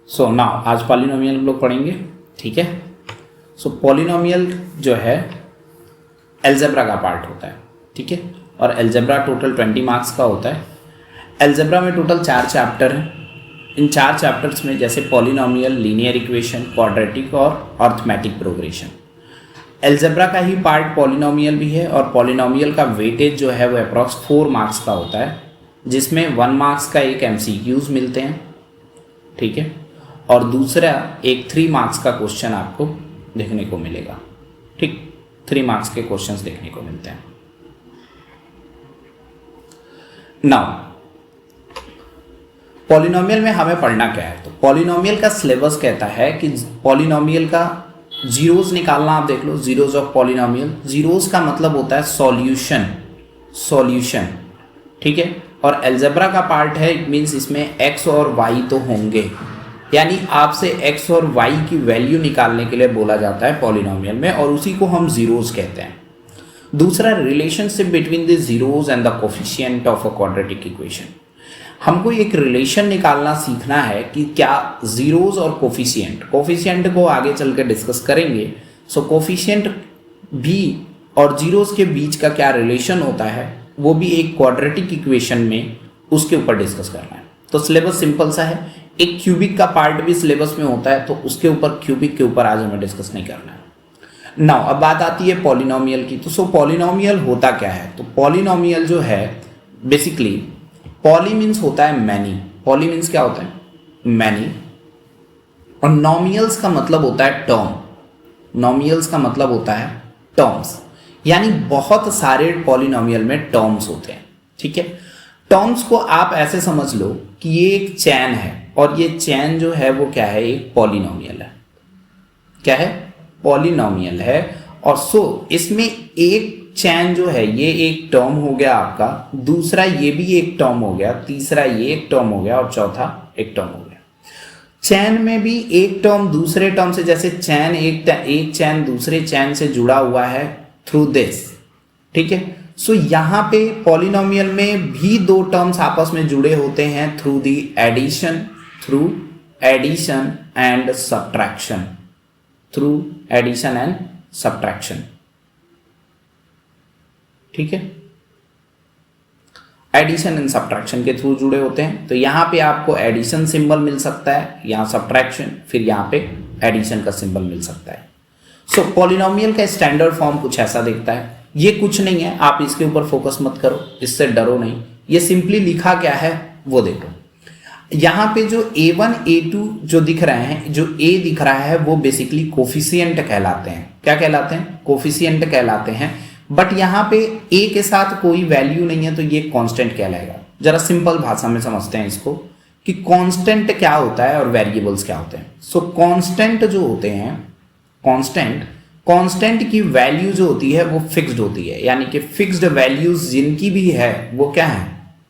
So now आज polynomial लोग पढ़ेंगे, ठीक है। सो पॉलिनोमियल जो है अलजेब्रा का पार्ट होता है, ठीक है। और अलजेब्रा टोटल 20 मार्क्स का होता है। अलजेब्रा में टोटल 4 चैप्टर हैं। इन 4 चैप्टर्स में जैसे पॉलिनोमियल, लीनियर इक्वेशन, क्वाड्रेटिक और अर्थमेटिक प्रोग्रेशन। अलजेब्रा का ही पार्ट पॉलिनोमियल भी है और पॉलिनोमियल का वेटेज जो है वो अप्रॉक्स 4 मार्क्स का होता है, जिसमें 1 मार्क्स का एक MCQs मिलते हैं, ठीक है। और दूसरा एक 3 मार्क्स का क्वेश्चन आपको देखने को मिलेगा, ठीक। 3 मार्क्स के क्वेश्चंस देखने को मिलते हैं। नाउ पॉलिनोमियल में हमें पढ़ना क्या है, तो पॉलिनोमियल का सिलेबस कहता है कि पॉलिनोमियल का जीरोस निकालना। आप देख लो, जीरोस ऑफ पॉलिनोमियल। जीरोस का मतलब होता है सॉल्यूशन, ठीक है। और अलजेब्रा का पार्ट है, इट मीन्स इसमें x और y तो होंगे, यानी आपसे x और y की वैल्यू निकालने के लिए बोला जाता है पॉलिनोमियल में, और उसी को हम जीरोस कहते हैं। दूसरा, relationship between the zeros and the coefficient of a quadratic equation. हमको एक रिलेशन निकालना सीखना है कि क्या जीरोस और कोफिशिएंट को आगे चल के डिस्कस करेंगे। सो कोफिशिएंट भी और जीरोस के बीच का क्या रिलेशन होता है, वो भी एक क्वाड्रेटिक इक्वेशन में उसके ऊपर डिस्कस करना है। तो सिलेबस सिंपल सा है। एक क्यूबिक का पार्ट भी सिलेबस में होता है, तो उसके ऊपर क्यूबिक के ऊपर आज हमें डिस्कस नहीं करना है। नाउ अब बात आती है पॉलिनोमियल की। तो पॉलिनोमियल होता क्या है, तो पॉलिनोमियल जो है बेसिकली, पॉली मीन्स होता है मैनी। पॉली मीन्स क्या होता है, मैनी। और नॉमियल्स का मतलब होता है टर्म। नॉमियल्स का मतलब होता है टर्म्स, यानी बहुत सारे पॉलिनोमियल में टर्म्स होते हैं, ठीक है। टर्म्स को आप ऐसे समझ लो कि ये एक चैन है, और ये चैन जो है वो क्या है, एक पॉलिनोमियल है। क्या है, पॉलिनोमियल है। और सो इसमें एक चैन जो है ये एक टर्म हो गया आपका, दूसरा ये भी एक टर्म हो गया, तीसरा ये एक टर्म हो गया, और चौथा एक टर्म हो गया। चैन में भी एक टर्म दूसरे टर्म से, जैसे चैन एक चैन दूसरे चैन से जुड़ा हुआ है थ्रू दिस, ठीक है। सो यहाँ पे पॉलिनोमियल में भी 2 टर्म्स आपस में जुड़े होते हैं थ्रू एडिशन एंड सब्ट्रैक्शन, ठीक है। एडिशन एंड सब्ट्रैक्शन के थ्रू जुड़े होते हैं। तो यहाँ पे आपको एडिशन सिंबल मिल सकता है, यहाँ सब्ट्रैक्शन, फिर यहाँ पे एडिशन का सिंबल मिल सकता है। सो पॉलिनोमियल का स्टैंडर्ड फॉर्म कुछ ऐसा दिखता है। ये कुछ नहीं है, आप इसके ऊपर फोकस मत करो, इससे डरो नहीं। ये सिंपली लिखा क्या है वो देखो। यहाँ पे जो A1 A2 जो दिख रहे हैं, जो A दिख रहा है वो बेसिकली कोफिशिएंट कहलाते हैं। क्या कहलाते हैं, कोफिशिएंट कहलाते हैं। बट यहाँ पे A के साथ कोई वैल्यू नहीं है, तो ये कांस्टेंट कहलाएगा। जरा सिंपल भाषा में समझते हैं इसको कि कांस्टेंट क्या होता है और वेरिएबल्स क्या होते हैं। सो कांस्टेंट जो होते हैं, कांस्टेंट की वैल्यू जो होती है वो फिक्स्ड होती है, यानी कि फिक्स्ड वैल्यूज जिनकी भी है वो क्या है,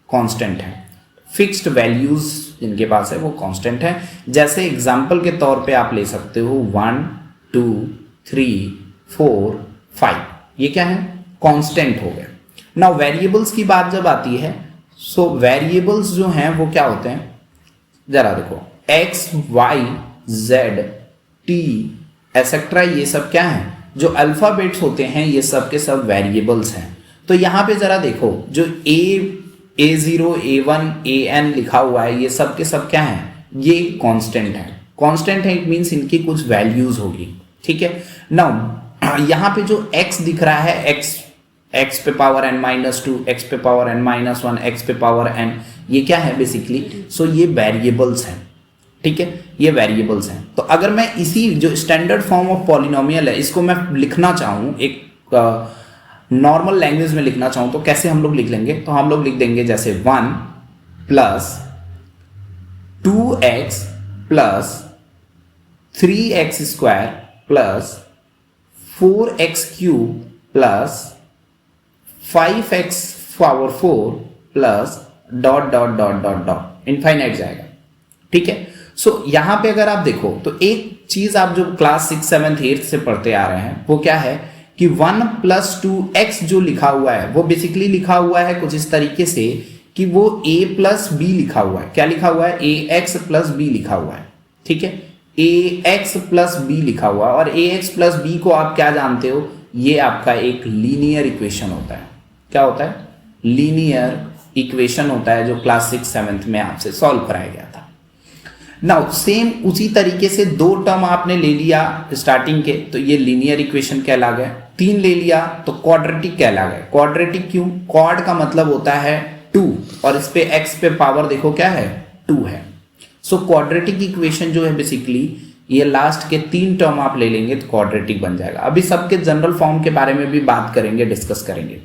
कांस्टेंट है। फिक्स्ड वैल्यूज जिनके पास है वो कांस्टेंट है। जैसे एग्जांपल के तौर पे आप ले सकते हो 1 2 3 4 5, ये क्या है, कांस्टेंट हो गया। नाउ वेरिएबल्स की बात जब आती है, सो वेरिएबल्स जो हैं वो क्या होते हैं, जरा देखो, x y z t etcetera, ये सब क्या है, जो अल्फाबेट्स होते हैं ये सब के सब वेरिएबल्स हैं। तो यहाँ पे जरा देखो, जो A0 A1 AN लिखा हुआ है, ये सब के सब क्या है, ये कांस्टेंट है। कांस्टेंट है, इट मीन्स इनकी कुछ वैल्यूज होगी, ठीक है। नाउ यहाँ पे जो x दिख रहा है, x पे पावर n-2, x पे पावर n-1, x पे पावर n, ये क्या है बेसिकली, सो ये वेरिएबल्स हैं, ठीक है, ये वेरिएबल्स हैं। तो अगर मैं इसी जो स्टैंडर्ड फॉर्म ऑफ पॉलिनोमियल है, इसको मैं लिखना चाहूँ, एक नॉर्मल लैंग्वेज में लिखना चाहूँ, तो कैसे हम लोग लिख लेंगे, तो हम लोग लिख देंगे जैसे 1 + 2x + 3x² + 4x³ + 5x⁴ + ... infinite जाएगा, ठीक है। सो यहाँ पे अगर आप देखो तो एक चीज आप जो क्लास 6, 7, 8 से पढ़ते आ रहे हैं वो क्या है कि 1 + 2x जो लिखा हुआ है वो बेसिकली लिखा हुआ है कुछ इस तरीके से कि वो a + b लिखा हुआ है। क्या लिखा हुआ है, ax + b लिखा हुआ है, ठीक है, ए एक्स प्लस बी लिखा हुआ, और ए एक्स प्लस बी को आप क्या जानते हो, ये आपका एक लीनियर इक्वेशन होता है। क्या होता है? लीनियर इक्वेशन होता है, जो क्लास 6-7 में आपसे सॉल्व कराया गया था। नाउ सेम उसी तरीके से 2 टर्म आपने ले लिया स्टार्टिंग के, तो ये लीनियर इक्वेशन कहला गया। 3 ले लिया तो क्वाड्रेटिक कहला गया। क्वाड्रेटिक क्यों? क्वाड का मतलब होता है 2, और इस पे एक्स पे पावर देखो क्या है, 2 है। सो क्वाड्रेटिक इक्वेशन जो है बेसिकली ये लास्ट के 3 टर्म आप ले लेंगे तो क्वाड्रेटिक बन जाएगा। अभी सबके जनरल फॉर्म के बारे में भी बात करेंगे, डिस्कस करेंगे।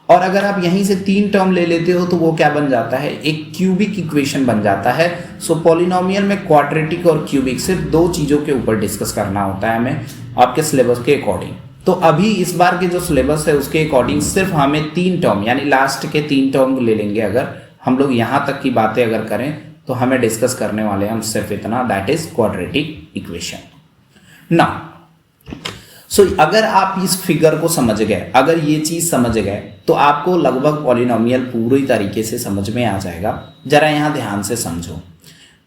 और अगर आप यहीं से 3 टर्म ले लेते हो तो वो क्या बन जाता है, एक क्यूबिक इक्वेशन बन जाता है। सो पॉलिनोमियल में क्वाड्रेटिक और क्यूबिक सिर्फ 2 चीज़ों के ऊपर डिस्कस करना होता है हमें, आपके सिलेबस के अकॉर्डिंग। तो अभी इस बार के जो सिलेबस है उसके अकॉर्डिंग सिर्फ हमें 3 टर्म यानी लास्ट के 3 टर्म ले लेंगे। अगर हम लोग यहाँ तक की बातें अगर करें तो हमें डिस्कस करने वाले हैं हम सिर्फ इतना, दैट इज क्वाड्रेटिक इक्वेशन। ना सो अगर आप इस फिगर को समझ गए, अगर ये चीज समझ गए, तो आपको लगभग पॉलिनोमियल पूरी तरीके से समझ में आ जाएगा। जरा यहाँ ध्यान से समझो,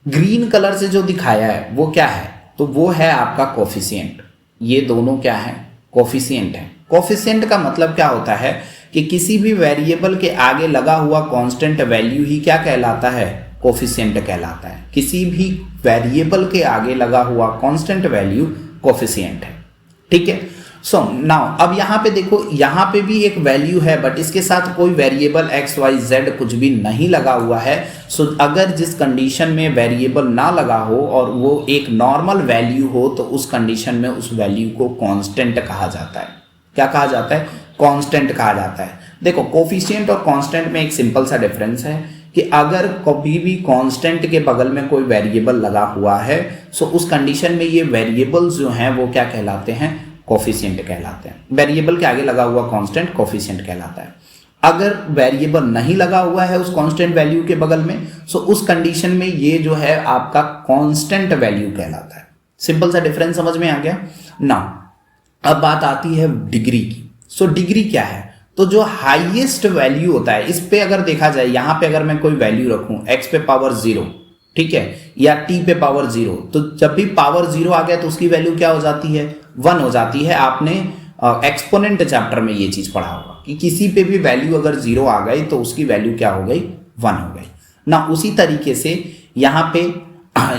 ग्रीन कलर से जो दिखाया है वो क्या है, तो वो है आपका कोफिशिएंट। ये दोनों क्या है, कोफिशिएंट है। कोफिशिएंट का मतलब क्या होता है कि किसी भी वेरिएबल के आगे लगा हुआ कांस्टेंट वैल्यू ही क्या कहलाता है, कोफिशिएंट कहलाता है। किसी भी वेरिएबल के आगे लगा हुआ कांस्टेंट वैल्यू कोफिशिएंट है, ठीक है। सो नाउ अब यहाँ पे देखो, यहाँ पे भी एक वैल्यू है बट इसके साथ कोई वेरिएबल एक्स वाई जेड कुछ भी नहीं लगा हुआ है। सो अगर जिस कंडीशन में वेरिएबल ना लगा हो और वो एक नॉर्मल वैल्यू हो तो उस कंडीशन में उस वैल्यू को कांस्टेंट कहा जाता है। क्या कहा जाता है? कांस्टेंट कहा जाता है। देखो कोफिशिएंट और कांस्टेंट में एक सिंपल सा डिफरेंस है कि अगर कभी भी कांस्टेंट के बगल में कोई वेरिएबल लगा हुआ है सो उस कंडीशन में ये वेरिएबल्स जो हैं वो क्या कहलाते हैं, कोफिशिएंट कहलाते हैं। वेरिएबल के आगे लगा हुआ कांस्टेंट कोफिशिएंट कहलाता है। अगर वेरिएबल नहीं लगा हुआ है उस कांस्टेंट वैल्यू के बगल में सो उस कंडीशन में ये जो है आपका कांस्टेंट वैल्यू कहलाता है। सिंपल सा डिफरेंस समझ में आ गया ना। अब बात आती है डिग्री की। सो डिग्री क्या है, तो जो हाईएस्ट वैल्यू होता है, इस पे अगर देखा जाए, यहाँ पे अगर मैं कोई वैल्यू रखूं x पे पावर 0, ठीक है, या t पे पावर 0, तो जब भी पावर 0 आ गया तो उसकी वैल्यू क्या हो जाती है, 1 हो जाती है। आपने एक्सपोनेंट चैप्टर में ये चीज पढ़ा होगा कि किसी पे भी वैल्यू अगर 0 आ गई तो उसकी वैल्यू क्या हो गई, 1 हो गई ना। उसी तरीके से यहाँ पे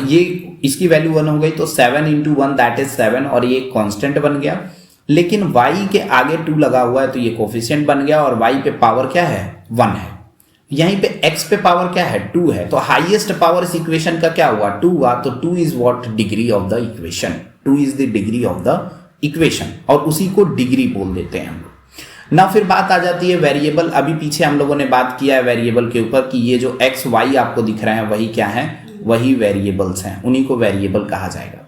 ये इसकी वैल्यू 1 हो गई तो 7 × 1 दैट इज 7, और ये कॉन्स्टेंट बन गया। लेकिन y के आगे 2 लगा हुआ है तो ये कोफिशिएंट बन गया, और y पे पावर क्या है, 1 है। यहीं पे x पे पावर क्या है, 2 है। तो हाईएस्ट पावर इस इक्वेशन का क्या हुआ, 2 हुआ। तो 2 is what, degree of the equation. 2 is the degree of the equation, और उसी को डिग्री बोल देते हैं हम लोग ना। फिर बात आ जाती है वेरिएबल। अभी पीछे हम लोगों ने बात किया है वेरिएबल के ऊपर कि ये जो x y आपको दिख रहे हैं वही क्या है, वही वेरिएबल्स हैं, उन्हीं को वेरिएबल कहा जाएगा।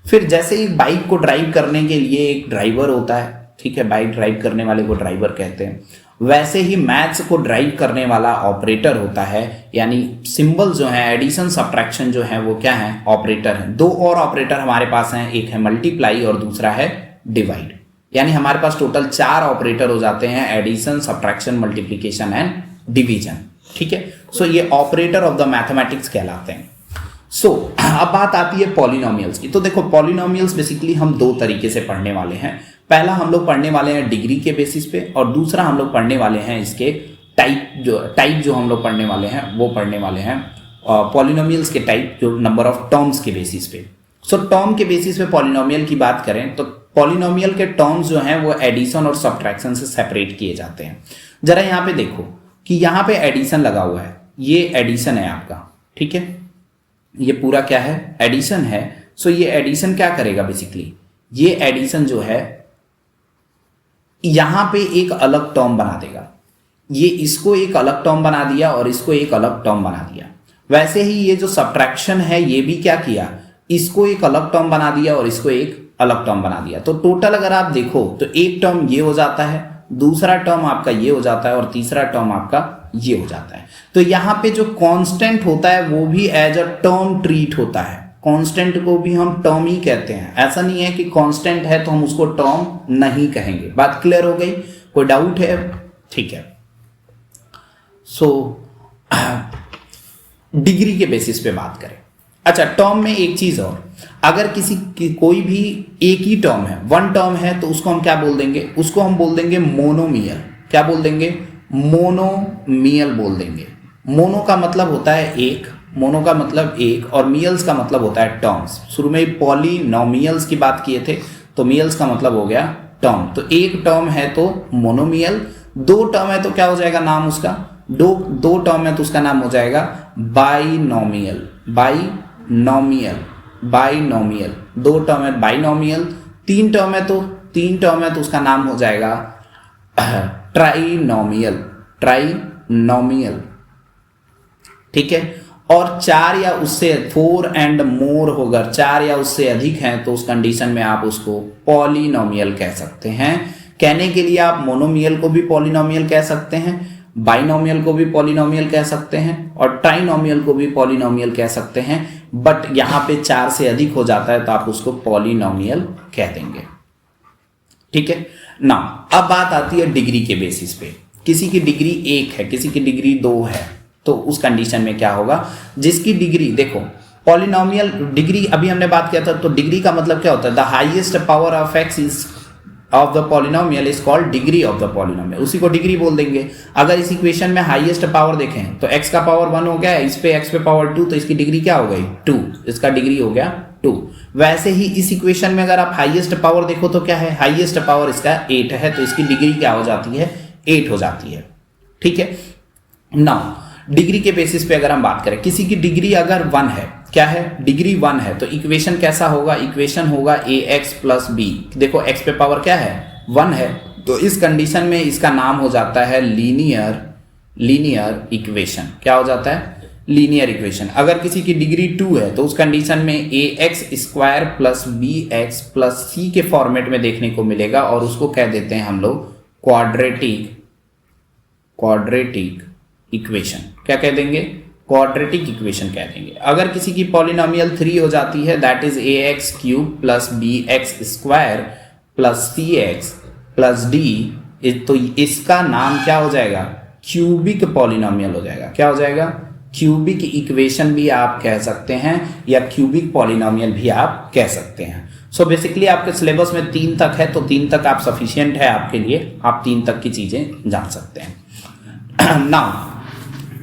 फिर जैसे ही बाइक को ड्राइव करने के लिए एक ड्राइवर होता है, ठीक है, बाइक ड्राइव करने वाले को ड्राइवर कहते हैं, वैसे ही मैथ्स को ड्राइव करने वाला ऑपरेटर होता है। यानी सिंबल जो है, एडिशन सब्ट्रैक्शन जो है वो क्या है, ऑपरेटर है। 2 और ऑपरेटर हमारे पास हैं, एक है मल्टीप्लाई और दूसरा है डिवाइड। यानी हमारे पास टोटल 4 ऑपरेटर हो जाते हैं, addition, subtraction, multiplication and division, ठीक है। सो ये ऑपरेटर ऑफ द मैथमेटिक्स कहलाते हैं। सो अब बात आती है पॉलिनोमियल्स की। तो देखो पॉलिनोमियल्स बेसिकली हम 2 तरीके से पढ़ने वाले हैं। पहला हम लोग पढ़ने वाले हैं डिग्री के बेसिस पे, और दूसरा हम लोग पढ़ने वाले हैं इसके टाइप जो हम लोग पढ़ने वाले हैं वो पढ़ने वाले हैं पॉलिनोमियल्स के टाइप, जो नंबर ऑफ टर्म्स के बेसिस पे। सो टर्म के बेसिस पे पॉलिनोमियल की बात करें तो पॉलिनोमियल के टर्म्स जो हैं वो एडिशन और सब्ट्रैक्शन से सेपरेट किए जाते हैं। जरा यहाँ पे देखो कि यहाँ पे एडिशन लगा हुआ है, ये एडिशन है आपका, ठीक है, ये पूरा क्या है, एडिशन है। सो ये एडिशन क्या करेगा बेसिकली, ये एडिशन जो है यहां पे एक अलग टर्म बना देगा। ये इसको एक अलग टर्म बना दिया और इसको एक अलग टर्म बना दिया। वैसे ही ये जो सब्ट्रैक्शन है ये भी क्या किया, इसको एक अलग टर्म बना दिया और इसको एक अलग टर्म बना दिया। तो टोटल अगर आप देखो तो एक टर्म ये हो जाता है, दूसरा टर्म आपका ये हो जाता है और तीसरा टर्म आपका ये हो जाता है। तो यहाँ पे जो कांस्टेंट होता है वो भी एज अ टर्म ट्रीट होता है। कांस्टेंट को भी हम टर्म ही कहते हैं। ऐसा नहीं है कि कांस्टेंट है तो हम उसको टर्म नहीं कहेंगे। बात क्लियर हो गई? कोई डाउट है? ठीक है। सो डिग्री के बेसिस पे बात करें। अच्छा, टर्म में एक चीज और, अगर कोई भी एक ही टर्म है, वन टर्म है, तो उसको हम क्या बोल देंगे, उसको हम बोल देंगे मोनोमियल। क्या बोल देंगे? मोनोमियल बोल देंगे। मोनो का मतलब होता है एक, मोनो का मतलब एक, और मियल्स का मतलब होता है टर्म्स। शुरू में पॉलिनोमियल्स की बात किए थे, तो मियल्स का मतलब हो गया टर्म। तो एक टर्म है तो मोनोमियल, दो टर्म है तो क्या हो जाएगा नाम उसका, दो टर्म है तो उसका नाम हो जाएगा बाइनोमियल। बाइनोमियल, दो टर्म है बाइनोमियल, तीन टर्म है तो उसका नाम हो जाएगा ट्राइनोमियल। ठीक है। और चार या उससे, 4 एंड मोर होगा, चार या उससे अधिक हैं तो उस कंडीशन में आप उसको पॉलिनोमियल कह सकते हैं। कहने के लिए आप मोनोमियल को भी पॉलिनोमियल कह सकते हैं, बाइनोमियल को भी पॉलिनोमियल कह सकते हैं, और ट्राइनोमियल को भी पॉलिनोमियल कह सकते हैं। बट यहाँ पे 4 से अधिक हो जाता है तो आप उसको पॉलिनोमियल कह देंगे। ठीक है ना। अब बात आती है डिग्री के बेसिस पे। किसी की डिग्री 1 है, किसी की डिग्री 2 है, तो उस कंडीशन में क्या होगा, जिसकी डिग्री, देखो पॉलिनोमियल डिग्री अभी हमने बात किया था, तो डिग्री का मतलब क्या होता है, the highest power of x is of the polynomial is called degree of the polynomial, उसी को डिग्री बोल देंगे। अगर इस इक्वेशन में हाईएस्ट पावर देखें तो x का पावर 1 हो गया, इस पे x पे पावर 2, तो इसकी डिग्री क्या हो गई 2, इसका डिग्री हो गया 2। वैसे ही इस इक्वेशन में अगर आप हाईएस्ट पावर देखो तो क्या है, हाईएस्ट पावर इसका 8 है, तो इसकी डिग्री क्या हो जाती है, 8 हो जाती है। ठीक है। नाउ डिग्री के बेसिस पे अगर हम बात करें, किसी की डिग्री अगर 1 है, क्या है, डिग्री 1 है, तो इक्वेशन कैसा होगा, इक्वेशन होगा ax प्लस बी। देखो x पे पावर क्या है 1 है, तो इस कंडीशन में इसका नाम हो जाता है लीनियर इक्वेशन। क्या हो जाता है, लीनियर इक्वेशन। अगर किसी की डिग्री 2 है तो उस कंडीशन में ax square plus bx plus c के फॉर्मेट में देखने को मिलेगा, और उसको कह देते हैं हम लोग क्वाड्रेटिक इक्वेशन। क्या कह देंगे, क्वाड्रेटिक इक्वेशन कह देंगे। अगर किसी की पॉलिनोमियल 3 हो जाती है, that is ax cube plus bx square plus cx plus d, तो इसका नाम क्या हो जाएगा, क्यूबिक पॉलिनोमियल हो जाएगा। क्या हो जाएगा, क्यूबिक इक्वेशन भी आप कह सकते हैं, या क्यूबिक पॉलिनोमियल भी आप कह सकते हैं। सो बेसिकली आपके सिलेबस में 3 तक है, तो 3 तक आप सफिशिएंट है आपके लिए, आप 3 तक की चीजें जान सकते हैं। नाउ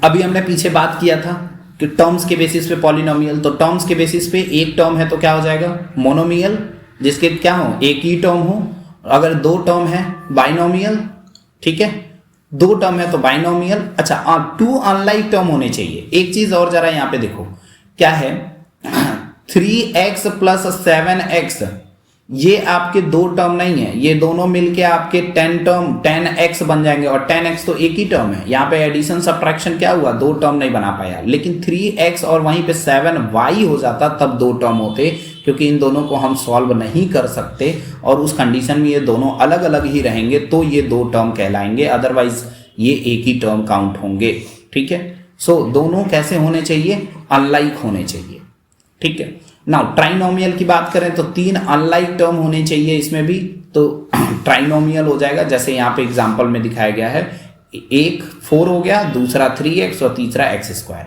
अभी हमने पीछे बात किया था कि टर्म्स के बेसिस पे पॉलिनोमियल, तो टर्म्स के बेसिस पे एक टर्म है तो क्या हो जाएगा मोनोमियल, जिसके क्या हो, एक ही टर्म हो। अगर 2 टर्म है बाइनोमियल, ठीक है, 2 टर्म है तो बाइनोमियल। अच्छा 2 अनलाइक टर्म होने चाहिए। एक चीज और जरा यहाँ पे देखो, क्या है 3x प्लस 7x, ये आपके 2 टर्म नहीं है, ये दोनों मिलके आपके 10x बन जाएंगे, और 10x तो एक ही टर्म है। यहाँ पे एडिशन सब्ट्रैक्शन क्या हुआ, 2 टर्म नहीं बना पाया, लेकिन 3x और वहीं पे 7y हो जाता तब 2 टर्म होते, क्योंकि इन दोनों को हम सॉल्व नहीं कर सकते, और उस कंडीशन में ये दोनों अलग अलग ही रहेंगे, तो ये 2 टर्म कहलाएंगे, अदरवाइज ये एक ही टर्म काउंट होंगे। ठीक है। सो दोनों कैसे होने चाहिए, अनलाइक होने चाहिए। ठीक है। नाउ ट्राइनोमियल की बात करें तो 3 अनलाइक टर्म होने चाहिए इसमें भी, तो ट्राइनोमियल हो जाएगा। जैसे यहाँ पे एग्जांपल में दिखाया गया है, एक 4 हो गया, दूसरा 3x और तीसरा x स्क्वायर।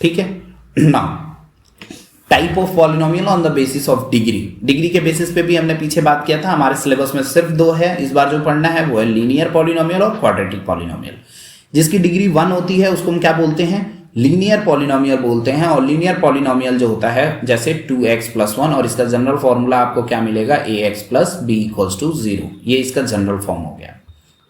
ठीक है। Now type of polynomial on the basis of degree के बेसिस पे भी हमने पीछे बात किया था, हमारे सिलेबस में सिर्फ 2 है, इस बार जो पढ़ना है वो है लीनियर पॉलिनोमियल और क्वाड्रेटिक पॉलिनोमियल। जिसकी डिग्री 1 होती है उसको हम क्या बोलते हैं, लीनियर पॉलिनोमियल बोलते हैं। और लीनियर पॉलिनोमियल जो होता है जैसे 2x प्लस 1, और इसका जनरल फॉर्मूला आपको क्या मिलेगा, ax plus b equals to 0, ये इसका जनरल फॉर्म हो गया।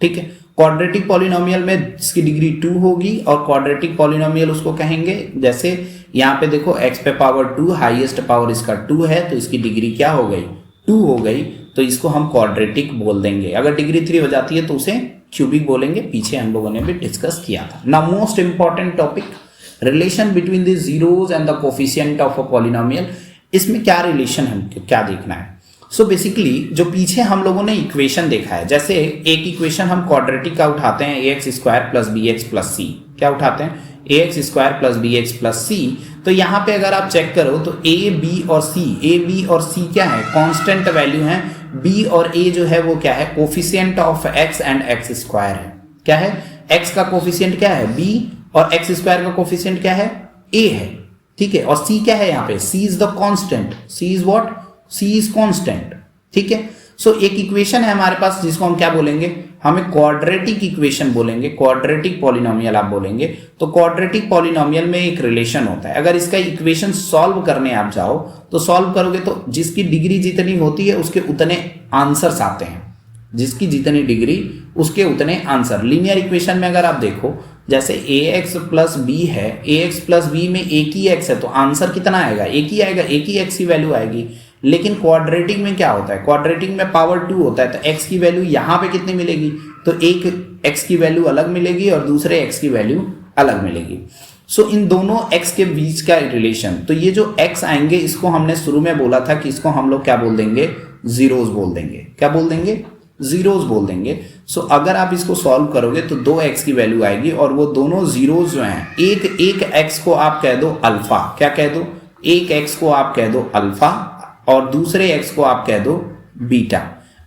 ठीक है। क्वाड्रेटिक पॉलिनोमियल में इसकी डिग्री 2 होगी, और क्वाड्रेटिक पॉलिनोमियल उसको कहेंगे, जैसे यहाँ पे देखो x पे पावर 2, हाईएस्ट पावर इसका 2 है, तो इसकी डिग्री क्या हो गई, 2 हो गई, तो इसको हम क्वाड्रेटिक बोल देंगे। अगर डिग्री 3 हो जाती है तो उसे क्यूबिक बोलेंगे, पीछे हम लोगों ने भी डिस्कस किया था। Now most important topic, relation between the zeros and the coefficient of a polynomial. इसमें क्या रिलेशन है, क्या देखना है। सो बेसिकली जो पीछे हम लोगों ने इक्वेशन देखा है, जैसे एक इक्वेशन हम क्वाड्रेटिक का उठाते हैं, ax square plus bx plus c। क्या उठाते हैं, ax square plus bx plus c। तो यहाँ पे अगर आप चेक करो तो a b और c क्या है, कांस्टेंट वैल्यू है। b और a जो है वो क्या है, coefficient of x and x square है। क्या है, x का कोफिशिएंट क्या है b, और x स्क्वायर का कोफिशिएंट क्या है, a है। ठीक है। और सी क्या है यहाँ पे, C is the constant, C is what, C is constant, ठीक है। सो एक इक्वेशन है हमारे पास जिसको हम क्या बोलेंगे, हमें क्वाड्रेटिक इक्वेशन बोलेंगे, क्वाड्रेटिक पॉलिनोमियल आप बोलेंगे। तो क्वाड्रेटिक पॉलिनोमियल में एक रिलेशन होता है, अगर इसका इक्वेशन सॉल्व करने आप जाओ तो सॉल्व करोगे तो जिसकी डिग्री जितनी होती है उसके उतने आंसर्स आते हैं, जिसकी जितनी डिग्री उसके उतने आंसर। लीनियर इक्वेशन में अगर आप देखो जैसे ax प्लस बी है, ax प्लस बी में एक ही x है तो आंसर कितना आएगा, एक ही आएगा, एक ही x की वैल्यू आएगी। लेकिन क्वाड्रेटिक में क्या होता है, क्वाड्रेटिक में पावर 2 होता है, तो x की वैल्यू यहाँ पे कितनी मिलेगी, तो एक x की वैल्यू अलग मिलेगी और दूसरे x की वैल्यू अलग मिलेगी। सो इन दोनों x के बीच का रिलेशन, तो ये जो x आएंगे इसको हमने शुरू में बोला था कि इसको हम लोग क्या बोल देंगे, जीरोस बोल देंगे। क्या बोल देंगे, जीरोस बोल देंगे। सो अगर आप इसको सॉल्व करोगे तो 2x की वैल्यू आएगी और वो दोनों जीरोस जो हैं, एक x को आप कह दो अल्फा, क्या कह दो, एक x को आप कह दो अल्फा और दूसरे x को आप कह दो बीटा।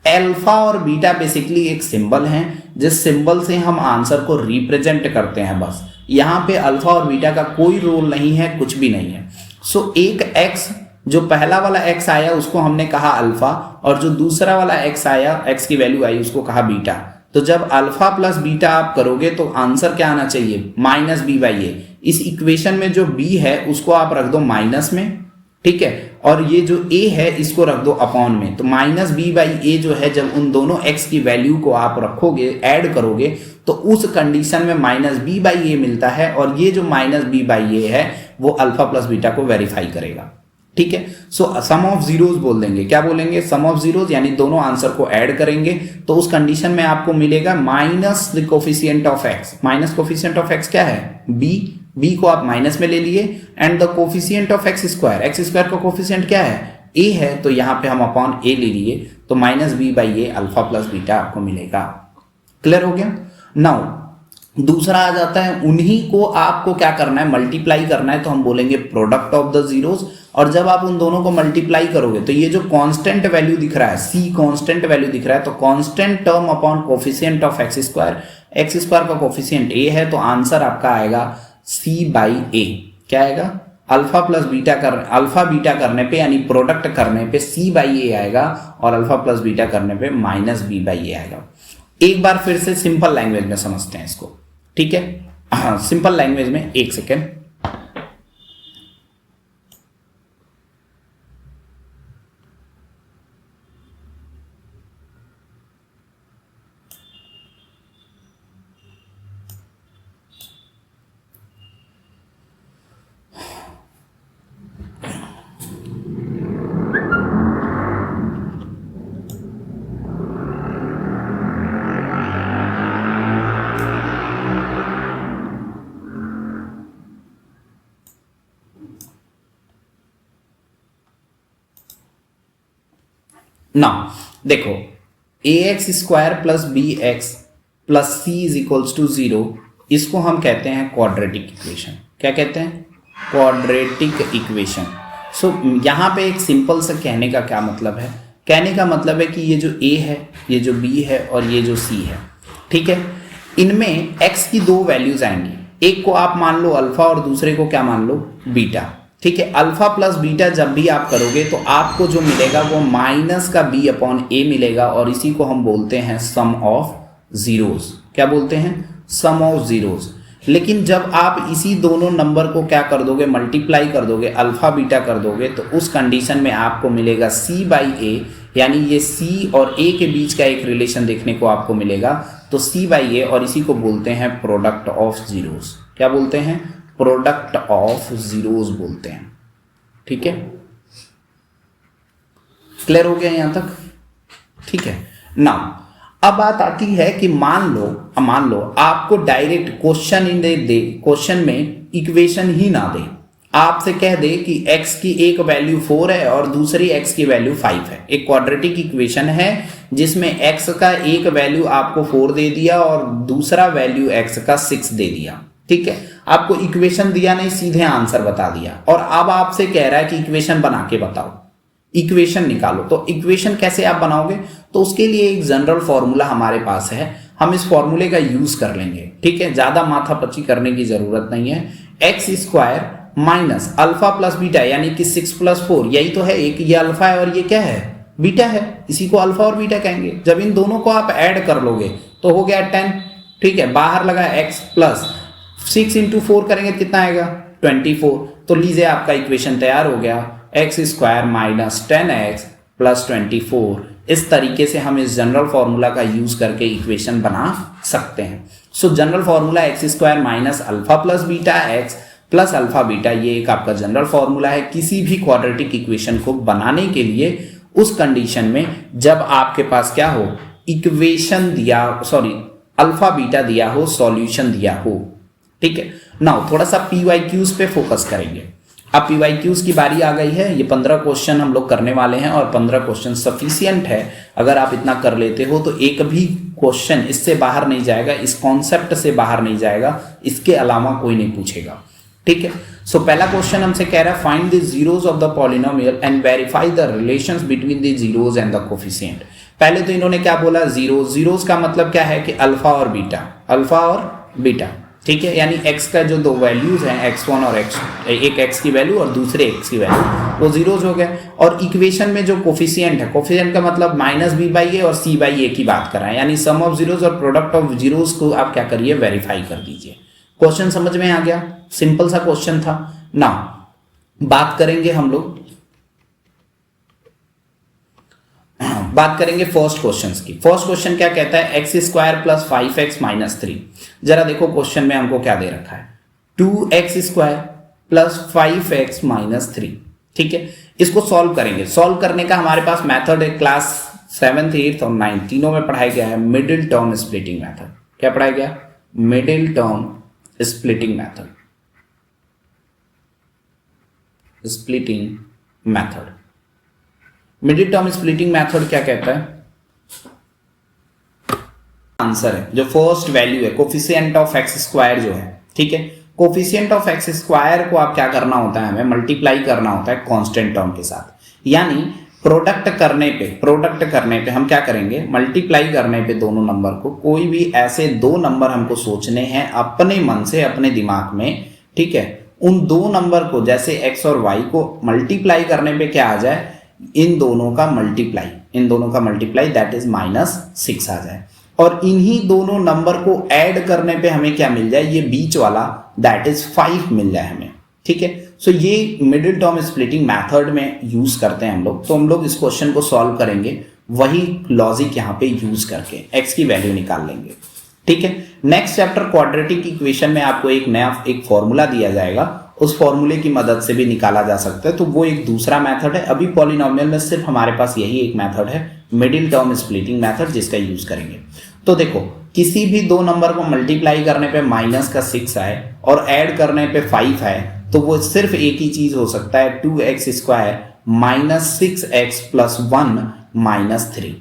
अल्फा और बीटा बेसिकली एक सिंबल है, जिस सिंबल से हम आंसर को रिप्रेजेंट करते हैं बस। यहाँ पे अल्फा और बीटा का कोई रोल नहीं है, कुछ भी नहीं है। सो एक x, जो पहला वाला x आया उसको हमने कहा अल्फा और जो दूसरा वाला x आया, x की वैल्यू आई, उसको कहा बीटा। तो जब अल्फा प्लस बीटा आप करोगे तो आंसर क्या आना चाहिए, माइनस बी बाई ए। इस इक्वेशन में जो b है उसको आप रख दो माइनस में, ठीक है, और ये जो a है इसको रख दो अपॉन में। तो माइनस बी बाई ए जो है, जब उन दोनों x की वैल्यू को आप रखोगे, ऐड करोगे, तो उस कंडीशन में माइनस बी बाई ए मिलता है और ये जो माइनस बी बाई ए है वो अल्फा प्लस बीटा को वेरीफाई करेगा, ठीक है। सो सम ऑफ जीरोस बोल देंगे, क्या बोलेंगे, सम ऑफ जीरोस, यानी दोनों आंसर को ऐड करेंगे तो उस कंडीशन में आपको मिलेगा minus the coefficient of x। Minus coefficient of x क्या है, b को आप माइनस में ले लिए and the coefficient of x square का कोफिशिएंट क्या है, a है, तो यहाँ पे हम अपॉन a ले लिए तो minus b by a alpha plus beta आपको मिलेगा। क्लियर हो गया। नाउ दूसरा आ जाता है, उन्हीं को आपको क्या करना है, मल्टीप्लाई करना है, तो हम बोलेंगे प्रोडक्ट ऑफ द जीरोस। और जब आप उन दोनों को मल्टीप्लाई करोगे तो ये जो कांस्टेंट वैल्यू दिख रहा है, c कांस्टेंट वैल्यू दिख रहा है, तो constant term upon coefficient of x square का कोफिशिएंट a है, तो आंसर आपका आएगा c बाई ए। क्या आएगा, अल्फा बीटा करने पे यानी प्रोडक्ट करने पे c बाई ए आएगा और अल्फा प्लस बीटा करने पे माइनस बी बाई ए आएगा। एक बार फिर से सिंपल लैंग्वेज में समझते हैं इसको, ठीक है। हाँ, सिंपल लैंग्वेज में, एक सेकेंड। ना देखो, ax square plus b x plus c is equals to 0, इसको हम कहते हैं क्वाड्रेटिक इक्वेशन। क्या कहते हैं, क्वाड्रेटिक इक्वेशन। सो यहाँ पे एक सिंपल सा कहने का क्या मतलब है, कहने का मतलब है कि ये जो a है, ये जो b है और ये जो c है, ठीक है, इनमें x की दो वैल्यूज आएंगी, एक को आप मान लो अल्फा और दूसरे को क्या मान लो, बीटा, ठीक है। अल्फा प्लस बीटा जब भी आप करोगे तो आपको जो मिलेगा वो माइनस का b अपॉन ए मिलेगा और इसी को हम बोलते हैं सम ऑफ जीरोस। क्या बोलते हैं, सम ऑफ जीरोस। लेकिन जब आप इसी दोनों नंबर को क्या कर दोगे, मल्टीप्लाई कर दोगे, अल्फा बीटा कर दोगे, तो उस कंडीशन में आपको मिलेगा c बाई ए, यानी ये c और a के बीच का एक रिलेशन देखने को आपको मिलेगा, तो c बाई ए, और इसी को बोलते हैं प्रोडक्ट ऑफ जीरोस। क्या बोलते हैं, प्रोडक्ट ऑफ जीरोस बोलते हैं, ठीक है। क्लियर हो गया यहां तक, ठीक है। नाउ अब बात आती है कि मान लो आपको डायरेक्ट क्वेश्चन में इक्वेशन ही ना दे, आपसे कह दे कि x की एक वैल्यू 4 है और दूसरी x की वैल्यू 5 है। एक क्वाड्रेटिक इक्वेशन है जिसमें x का एक वैल्यू आपको 4 दे दिया और दूसरा वैल्यू x का 6 दे दिया, ठीक है। आपको इक्वेशन दिया नहीं, सीधे आंसर बता दिया, और अब आपसे कह रहा है कि इक्वेशन बना के बताओ, इक्वेशन निकालो। तो इक्वेशन कैसे आप बनाओगे, तो उसके लिए एक जनरल फॉर्मूला हमारे पास है, हम इस फॉर्मूले का यूज कर लेंगे, ठीक है। ज्यादा माथापच्ची करने की जरूरत नहीं है। X square minus alpha plus beta यानी कि 6 + 4, यही तो है, एक ये अल्फा है और ये क्या है, बीटा है, इसी को अल्फा और बीटा कहेंगे। जब इन दोनों को आप ऐड कर लोगे तो हो गया 10, ठीक है। बाहर लगा x प्लस 6 × 4 करेंगे कितना आएगा 24। तो लीजिए आपका इक्वेशन तैयार हो गया, x² - 10x + 24। इस तरीके से हम इस जनरल फॉर्मूला का यूज करके इक्वेशन बना सकते हैं। सो general formula x² - alpha plus beta x plus alpha beta, ये एक आपका जनरल फॉर्मूला है किसी भी क्वाड्रेटिक इक्वेशन को बनाने के लिए, उस कंडीशन में जब आपके पास क्या हो, इक्वेशन दिया, अल्फा बीटा दिया हो, सॉल्यूशन दिया हो, ठीक है। नाउ थोड़ा सा PYQs पे फोकस करेंगे। अब PYQs की बारी आ गई है। ये 15 क्वेश्चन हम लोग करने वाले हैं और 15 क्वेश्चन सफिशियंट है। अगर आप इतना कर लेते हो तो एक भी क्वेश्चन इससे बाहर नहीं जाएगा, इस कॉन्सेप्ट से बाहर नहीं जाएगा, इसके अलावा कोई नहीं पूछेगा, ठीक है। सो पहला क्वेश्चन हमसे कह रहा है find the zeros of the polynomial and verify the relations between the zeros and the coefficient. पहले तो इन्होंने क्या बोला, जीरोस का मतलब क्या है कि अल्फा और बीटा, ठीक है। यानी x का जो दो वैल्यूज हैं x1 और एक x की वैल्यू और दूसरे x की वैल्यू, वो जीरोस हो गए। और इक्वेशन में जो कोफिशिएंट है, कोफिशिएंट का मतलब -b/a और c/a की बात कर रहा है, यानी सम ऑफ जीरोस और प्रोडक्ट ऑफ जीरोस को आप क्या करिए, वेरीफाई कर दीजिए। क्वेश्चन समझ में आ गया, सिंपल सा क्वेश्चन था ना। बात करेंगे हम लोग, बात करेंगे फर्स्ट क्वेश्चन की। फर्स्ट क्वेश्चन क्या कहता है, x² + 5x - 3। जरा देखो क्वेश्चन में हमको क्या दे रखा है, 2x² + 5x - 3, ठीक है। इसको सॉल्व करेंगे। सॉल्व करने का हमारे पास मेथड है, क्लास 7th 8th और 9th तीनों में पढ़ाया गया है, मिडिल टर्म स्प्लिटिंग मेथड। क्या पढ़ाया गया, middle term splitting method, middle term splitting method क्या कहता है, आंसर है जो फर्स्ट वैल्यू है कोफिशिएंट ऑफ x² जो है, ठीक है। कोफिशिएंट ऑफ x² को आप क्या करना होता है, हमें मल्टीप्लाई करना होता है कांस्टेंट टर्म के साथ। यानी प्रोडक्ट करने पे हम क्या करेंगे, मल्टीप्लाई करने पे दोनों नंबर को, कोई भी ऐसे दो नंबर हमको सोचने हैं अपने मन से, अपने दिमाग में, ठीक है। उन दो नंबर को जैसे x और y को मल्टीप्लाई करने पे क्या आ जाए, इन दोनों का मल्टीप्लाई दैट इज -6 आ जाए। और इन्हीं दोनों नंबर को ऐड करने पे हमें क्या मिल जाए, ये बीच वाला दैट इज 5 मिल जाए हमें, ठीक है। सो ये मिडिल टर्म स्प्लिटिंग मेथड में यूज करते हैं हम लोग। तो हम लोग इस क्वेश्चन को सॉल्व करेंगे वही लॉजिक यहाँ पे यूज करके, x की वैल्यू निकाल लेंगे, ठीक है। नेक्स्ट चैप्टर क्वाड्रेटिक इक्वेशन में आपको एक फॉर्मूला दिया जाएगा, उस फॉर्मूले की मदद से भी निकाला जा सकता है, तो वो एक दूसरा मेथड है। अभी पॉलिनोमियल में सिर्फ हमारे पास यही एक मेथड है, मिडिल टर्म स्प्लिटिंग मेथड, जिसका यूज करेंगे। तो देखो, किसी भी दो नंबर को मल्टीप्लाई करने पे -6 आए और ऐड करने पे 5 आए, तो वो सिर्फ एक ही चीज हो सकता है, 2x² - 6x + 1 - 3,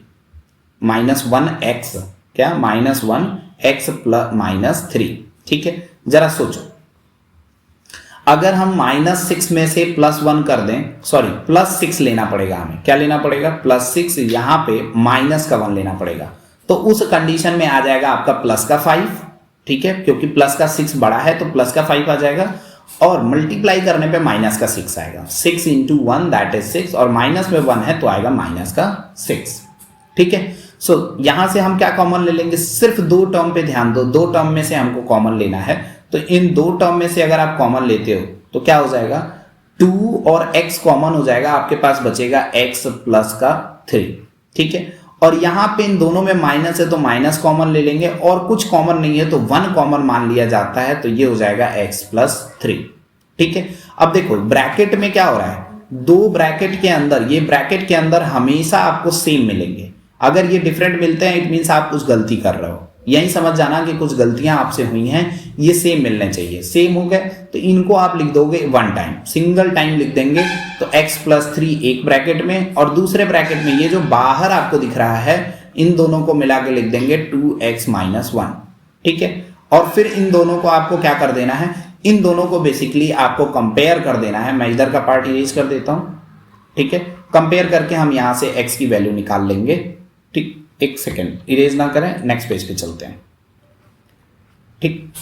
-1x क्या, -1x + -3, ठीक है। जरा सोचो, अगर हम -6 में से +1 कर दें, +6 लेना पड़ेगा हमें, क्या लेना पड़ेगा, +6, यहां पे -1 लेना पड़ेगा, तो उस कंडीशन में आ जाएगा आपका प्लस का 5, ठीक है, क्योंकि प्लस का 6 बड़ा है तो प्लस का 5 आ जाएगा। और मल्टीप्लाई करने पे -6 आएगा, 6 × 1 दैट इज 6, और माइनस में 1 है तो आएगा -6, ठीक है। सो यहां से हम क्या कॉमन ले लेंगे, सिर्फ दो टर्म पे ध्यान दो, दो टर्म में से हमको कॉमन लेना है। तो इन दो टर्म में से अगर आप कॉमन लेते हो तो क्या हो जाएगा, 2 और x कॉमन हो जाएगा, आपके पास बचेगा x + 3, ठीक है। और यहां पे इन दोनों में माइनस है तो माइनस कॉमन ले लेंगे, और कुछ कॉमन नहीं है तो 1 कॉमन मान लिया जाता है, तो ये हो जाएगा x + 3, ठीक है। अब देखो ब्रैकेट में क्या हो रहा है, दो ब्रैकेट के अंदर, ये ब्रैकेट के अंदर हमेशा आपको सेम मिलेंगे। अगर ये डिफरेंट मिलते हैं इट मीन्स आप कुछ गलती कर रहे हो, यही समझ जाना कि कुछ गलतियां आपसे हुई हैं, ये सेम मिलने चाहिए। सेम हो गए तो इनको आप लिख दोगे 1 टाइम, सिंगल टाइम लिख देंगे, तो x + 3 एक ब्रैकेट में, और दूसरे ब्रैकेट में ये जो बाहर आपको दिख रहा है, इन दोनों को मिला के लिख देंगे 2x - 1, ठीक है। और फिर इन दोनों को आपको क्या कर देना है, इन दोनों को बेसिकली आपको कंपेयर कर देना है। मैं इधर का पार्ट इरेज कर देता हूं, ठीक है। कंपेयर करके हम यहां से x की वैल्यू निकाल लेंगे, ठीक। एक सेकेंड, इरेज ना करें, नेक्स्ट पेज पे चलते हैं, ठीक।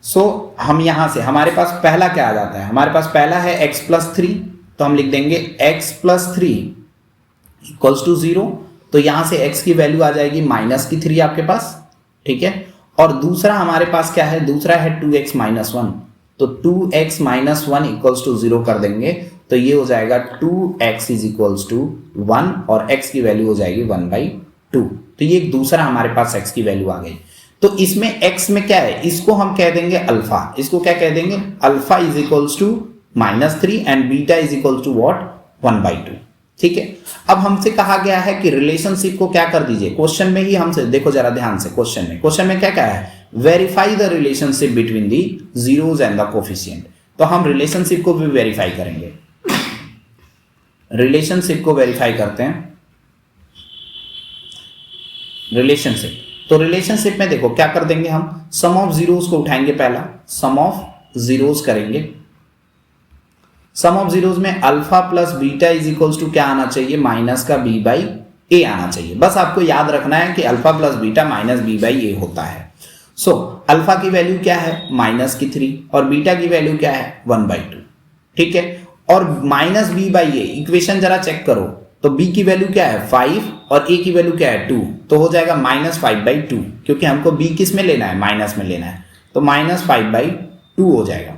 सो हम यहां से हमारे पास पहला क्या आ जाता है, हमारे पास पहला है x+3, तो हम लिख देंगे x+3 इक्वल्स टू 0। तो यहां से x की वैल्यू आ जाएगी -3 आपके पास, ठीक है। और दूसरा हमारे पास क्या है, दूसरा है 2x-1, तो 2x-1 इक्वल्स टू 0 कर देंगे, तो ये हो जाएगा 2x इज इक्वल्स टू 1 और x की वैल्यू हो जाएगी 1/2। तो ये दूसरा हमारे पास x की वैल्यू आ गई। तो इसमें x में क्या है, इसको हम कह देंगे अल्फा, इसको क्या कह देंगे, alpha is equals to -3 and beta is equals to what, 1/2, ठीक है। अब हमसे कहा गया है कि रिलेशनशिप को क्या कर दीजिए, क्वेश्चन में ही हमसे देखो जरा ध्यान से, क्वेश्चन में क्या कहा है, verify the relationship between the zeros and the coefficient. तो हम रिलेशनशिप को भी वेरीफाई करेंगे, रिलेशनशिप को वेरीफाई करते हैं, रिलेशनशिप। तो रिलेशनशिप में देखो क्या कर देंगे, हम सम ऑफ जीरोस को उठाएंगे, पहला सम ऑफ जीरोस करेंगे। सम ऑफ जीरोस में alpha plus beta is equals to क्या आना चाहिए, माइनस का b/a आना चाहिए। बस आपको याद रखना है कि alpha plus beta minus b/a होता है। सो अल्फा की वैल्यू क्या है, -3 और बीटा की वैल्यू क्या है, 1/2, ठीक है। और माइनस b/a इक्वेशन जरा चेक करो, तो b की वैल्यू क्या है 5 और a की वैल्यू क्या है 2, तो हो जाएगा -5/2, क्योंकि हमको b किस में लेना है, माइनस में लेना है, तो -5/2 हो जाएगा।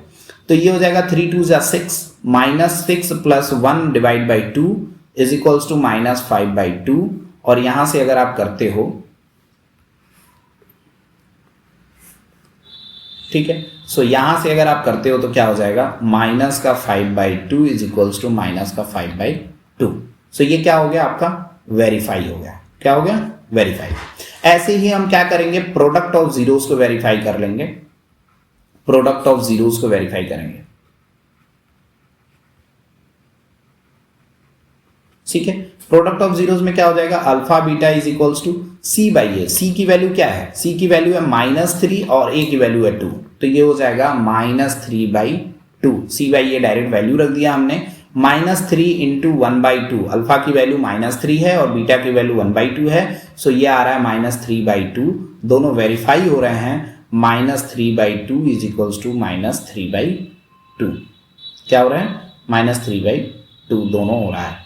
तो ये हो जाएगा 3 2 6, -6 + 1/2 इज इक्वल्स टू -5/2। और यहां से अगर आप करते हो, ठीक है, सो यहां से अगर आप करते हो तो क्या हो जाएगा, -5/2 इज इक्वल्स टू -5/2। सो ये क्या हो गया, आपका वेरीफाई हो गया। क्या हो गया, वेरीफाई। ऐसे ही हम क्या करेंगे, प्रोडक्ट ऑफ जीरोस को वेरीफाई कर लेंगे, प्रोडक्ट ऑफ जीरोस को वेरीफाई करेंगे, ठीक है। प्रोडक्ट ऑफ जीरोस में क्या हो जाएगा, alpha beta is equals to c/a। c की वैल्यू क्या है, c की वैल्यू है -3 और a की वैल्यू है 2, तो ये हो जाएगा -3/2। c/a डायरेक्ट वैल्यू रख दिया हमने, -3 × 1/2, अल्फा की वैल्यू -3 है और बीटा की वैल्यू 1/2 है, सो ये आ रहा है -3/2। दोनों वेरीफाई हो रहे हैं, -3/2 इज इक्वल्स टू -3/2। क्या हो रहा है, -3/2 दोनों हो रहा है।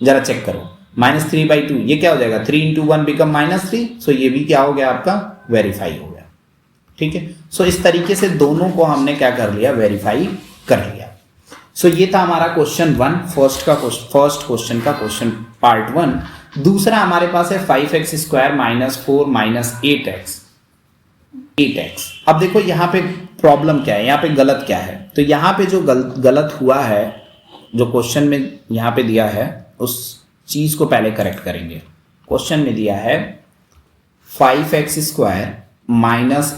जरा चेक करो, -3/2 ये क्या हो जाएगा, 3 × 1 बिकम -3, सो ये भी क्या हो गया, आपका वेरीफाई हो गया, ठीक है। सो इस तरीके से दोनों को हमने क्या कर लिया, वेरीफाई कर लिया। सो ये था हमारा क्वेश्चन 1, फर्स्ट क्वेश्चन का क्वेश्चन पार्ट 1। दूसरा हमारे पास है 5x² - 4 - 8x। अब देखो यहाँ पे प्रॉब्लम क्या है, यहाँ पे गलत क्या है, तो यहाँ पे जो गलत हुआ है, जो क्वेश्चन में यहाँ पे दिया है, उस चीज को पहले करेक्ट करेंगे। क्वेश्चन में दिया है 5x² -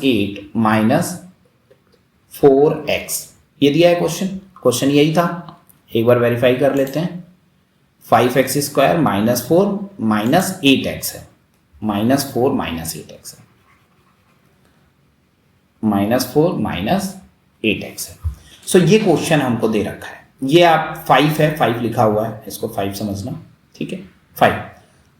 8 - 4x, ये दिया है क्वेश्चन यही था। एक बार वेरीफाई कर लेते हैं, 5x² - 4 - 8x है, -4 - 8x है, -4 - 8x है। सो ये क्वेश्चन हमको दे रखा है, ये आप 5 है, 5 लिखा हुआ है, इसको 5 समझना, ठीक है। 5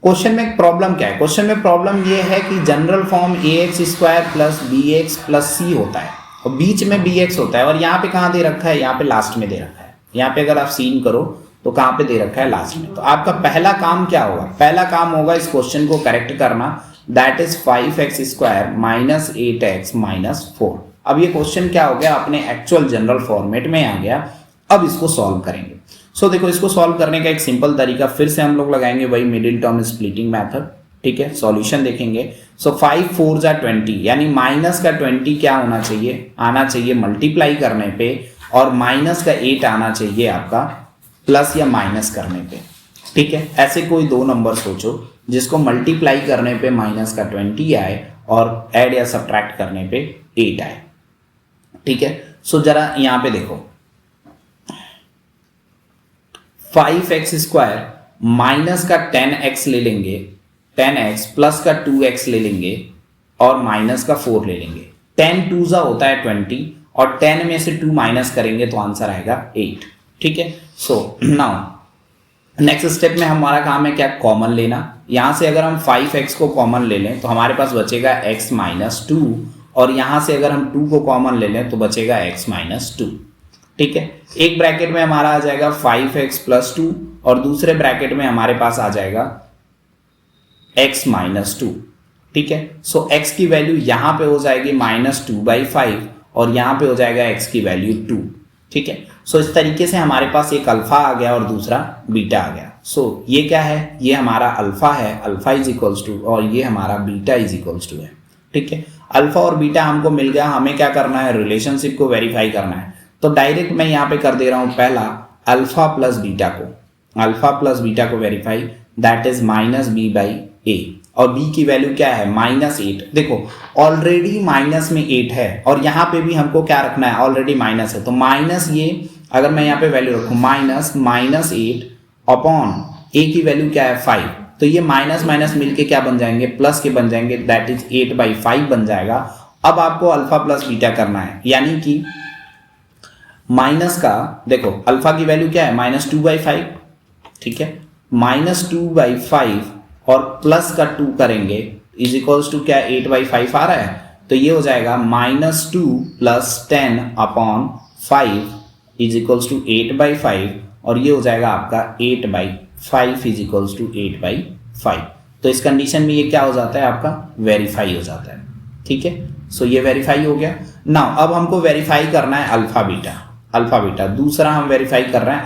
क्वेश्चन में प्रॉब्लम क्या है, क्वेश्चन में प्रॉब्लम ये है कि general form ax² + bx + c होता है और बीच में bx होता है, और यहाँ पे कहाँ दे रखा है, यहाँ पे लास्ट में दे रखा है। यहाँ पे अगर आप सीन करो तो कहाँ पे दे रखा है, लास्ट में। तो आपका पहला काम क्या होगा, पहला काम होगा इस क्वेश्चन को करेक्ट करना, दैट इज 5x² - 8x - 4। अब ये क्वेश्चन क्या हो गया, अपने एक्चुअल जनरल फॉर्मेट में आ गया। अब इसको सॉल्व करेंगे। सो देखो, इसको सॉल्व करने का एक सिंपल तरीका फिर से हम लोग लगाएंगे, वही मिडिल टर्म स्प्लिटिंग मेथड, ठीक है। सॉल्यूशन देखेंगे। सो 5 4 जा 20, यानी -20 क्या होना चाहिए, आना चाहिए मल्टीप्लाई करने पे, और -8 आना चाहिए आपका प्लस या माइनस करने पे, ठीक है। ऐसे कोई दो नंबर सोचो जिसको मल्टीप्लाई करने पे -20 आए और ऐड या सब्ट्रैक्ट करने पे 8 आए, ठीक है। सो जरा यहाँ पे देखो, 5x² माइनस का 10x ले लेंगे, 10x प्लस का 2x ले लेंगे और माइनस का 4 ले लेंगे। 10 2 होता है 20 और 10 में से 2 माइनस करेंगे तो आंसर आएगा 8, ठीक है। सो नाउ नेक्स्ट स्टेप में हमारा काम है क्या, कॉमन लेना। यहां से अगर हम 5x को कॉमन ले लें तो हमारे पास बचेगा x - 2 और यहाँ से अगर हम 2 को कॉमन ले लें तो बचेगा x माइनस 2। ठीक है, एक ब्रैकेट में हमारा आ जाएगा 5x प्लस 2 और दूसरे ब्रैकेट में हमारे पास आ जाएगा x माइनस 2। ठीक है, सो x की वैल्यू यहाँ पे हो जाएगी -2/5 और यहाँ पे हो जाएगा x की वैल्यू 2। ठीक है, सो इस तरीके से हमारे पास एक अल्फा आ गया और दूसरा बीटा आ गया। सो ये क्या है, ये हमारा अल्फा है, अल्फा इज इक्वल्स टू, और ये हमारा बीटा इज इक्वल्स टू है। ठीक है, अल्फा और बीटा हमको मिल गया, हमें क्या करना है, रिलेशनशिप को वेरीफाई करना है। तो डायरेक्ट मैं यहाँ पे कर दे रहा हूँ पहला अल्फा प्लस बीटा को वेरीफाई, दैट इज -b/a, और b की वैल्यू क्या है -8। देखो ऑलरेडी माइनस में 8 है और यहाँ पे भी हमको क्या रखना है, ऑलरेडी माइनस है, तो माइनस ये अगर मैं यहाँ पे वैल्यू रखूँ -8 अपॉन a की वैल्यू क्या है 5, तो ये माइनस माइनस मिलके क्या बन जाएंगे, प्लस के बन जाएंगे, दैट इज 8/5 बन जाएगा। अब आपको अल्फा प्लस बीटा करना है, यानी कि माइनस का, देखो अल्फा की वैल्यू क्या है -2/5। ठीक है, -2/5 और प्लस का 2 करेंगे इज इक्वल्स टू क्या, 8/5 आ रहा है, तो ये हो जाएगा -2 + 10 अपॉन 5 इज इक्वल्स टू 8/5 और ये हो जाएगा आपका 8/5 इज इक्वल्स टू 8/5। तो इस कंडीशन में ये क्या हो जाता है, आपका वेरीफाई हो जाता है। ठीक है, सो ये वेरीफाई हो गया। नाउ अब हमको वेरीफाई करना है अल्फा बीटा, दूसरा हम वेरीफाई कर रहे हैं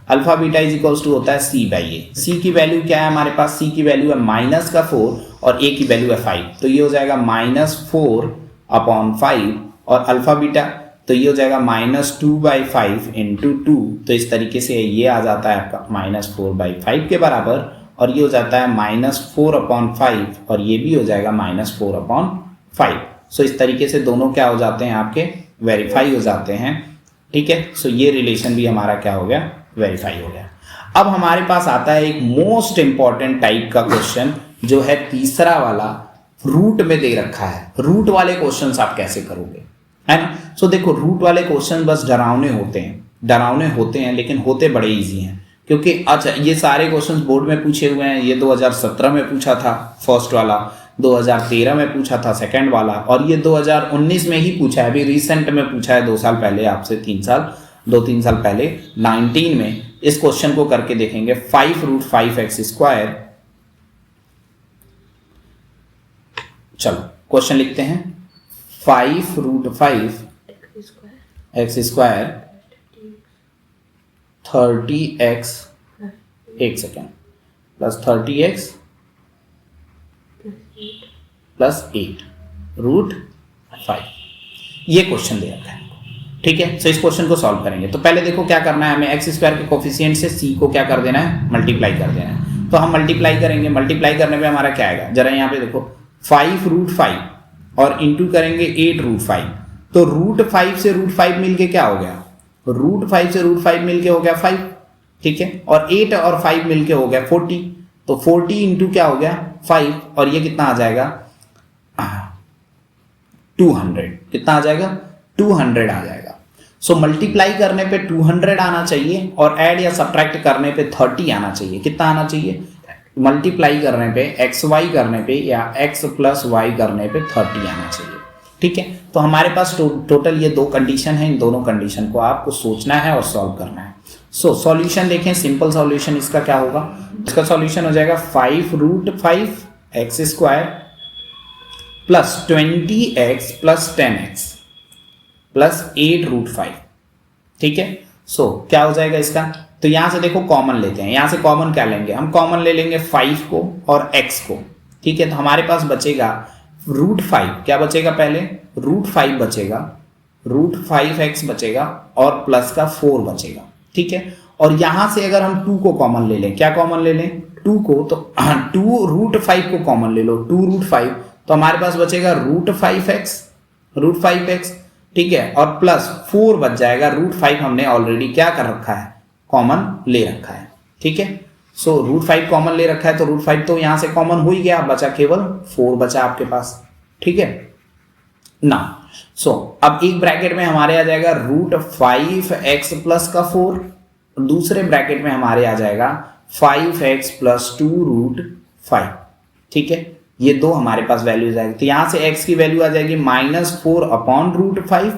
alpha beta is equals to होता है c/a। c की वैल्यू क्या है हमारे पास, c की वैल्यू है -4 और a की वैल्यू है 5, तो ये हो जाएगा -4 अपॉन 5, और अल्फा बीटा तो ये हो जाएगा -2/5 इंटू 2, तो इस तरीके से ये आ जाता है आपका -4/5 के बराबर, और ये हो जाता है -4/5 और ये भी हो जाएगा -4/5। सो इस तरीके से दोनों क्या हो जाते हैं, आपके वेरीफाई हो जाते हैं। ठीक है, सो ये रिलेशन भी हमारा क्या हो गया, वेरीफाई हो गया। अब हमारे पास आता है एक मोस्ट इंपॉर्टेंट टाइप का क्वेश्चन, जो है तीसरा वाला, रूट में दे रखा है। रूट वाले क्वेश्चंस आप कैसे करोगे, है ना। सो देखो रूट वाले क्वेश्चन बस डरावने होते हैं लेकिन होते बड़े इजी हैं, क्योंकि अच्छा ये सारे क्वेश्चंस बोर्ड में पूछे हुए हैं। ये 2017 में पूछा था फर्स्ट वाला, 2013 में पूछा था सेकंड वाला, और ये 2019 में ही पूछा है, अभी रिसेंट में पूछा है 2 साल पहले, आपसे 2-3 साल पहले 19 में। इस क्वेश्चन को करके देखेंगे, 5√5x²। चलो क्वेश्चन लिखते हैं, 5√5x², 30x, एक सेकेंड, प्लस 30x प्लस 8√5, ये क्वेश्चन दे रखा है। ठीक है, सो इस क्वेश्चन को सॉल्व करेंगे। तो पहले देखो क्या करना है, हमें x² के कोफिशिएंट से c को क्या कर देना है, मल्टीप्लाई कर देना है। तो हम मल्टीप्लाई करेंगे, मल्टीप्लाई करने पे हमारा क्या आएगा, जरा यहाँ पे देखो 5√5 और इंटू करेंगे 8√5, तो √5 से √5 मिलके क्या हो गया, √5 से √5 मिलके हो गया 5। ठीक है, और 8 और 5 मिलके हो गया 40, तो 40 इंटू क्या हो गया 5, और ये कितना आ जाएगा 200, कितना आ जाएगा 200 आ जाएगा। सो मल्टीप्लाई करने पे 200 आना चाहिए और ऐड या सब्ट्रैक्ट करने पे 30 आना चाहिए। कितना आना चाहिए, मल्टीप्लाई करने पे xy करने पे या x + y करने पे 30 आना चाहिए। ठीक है, तो हमारे पास टोटल ये 2 कंडीशन है, इन दोनों कंडीशन को आपको सोचना है और सॉल्व करना है। सो सॉल्यूशन देखें, सिंपल सॉल्यूशन इसका क्या होगा, इसका सॉल्यूशन हो जाएगा 5√5x² plus 20x plus 10x plus 8√5। ठीक है, सो क्या हो जाएगा इसका, तो यहां से देखो कॉमन लेते हैं, यहां से कॉमन क्या लेंगे, हम कॉमन ले लेंगे 5 को और x को। ठीक है, तो हमारे पास बचेगा √5, क्या बचेगा पहले, √5 बचेगा, √5x बचेगा और प्लस का 4 बचेगा। ठीक है, और यहां से अगर हम 2 को कॉमन ले लें, क्या कॉमन ले लें 2 को, तो 2√5 को कॉमन ले लो, 2√5, तो हमारे पास बचेगा √5x। ठीक है, और प्लस 4 बच जाएगा, √5 हमने ऑलरेडी क्या कर रखा है, कॉमन ले रखा है। ठीक है, सो √5 कॉमन ले रखा है, तो √5 तो यहां से कॉमन हो ही गया, बचा केवल 4 बचा आपके पास। ठीक है ना, सो अब एक ब्रैकेट में हमारे आ जाएगा √5x प्लस का 4, दूसरे ब्रैकेट में हमारे आ जाएगा 5x प्लस 2√5। ठीक है, ये दो हमारे पास वैल्यूज आएगी, तो यहाँ से x की वैल्यू आ जाएगी -4/√5,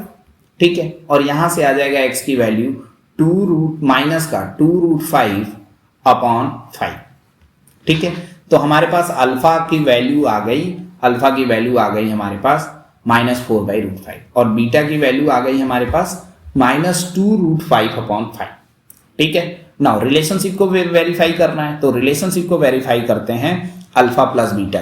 ठीक है, और यहाँ से आ जाएगा x की वैल्यू 2√5/5, ठीक है। तो हमारे पास अल्फा की वैल्यू आ गई, हमारे पास -4/√5 और बीटा की वैल्यू आ गई हमारे पास -2√5/5, ठीक है। नाउ रिलेशनशिप को वेरीफाई करना है, तो रिलेशनशिप को वेरीफाई करते हैं अल्फा प्लस बीटा।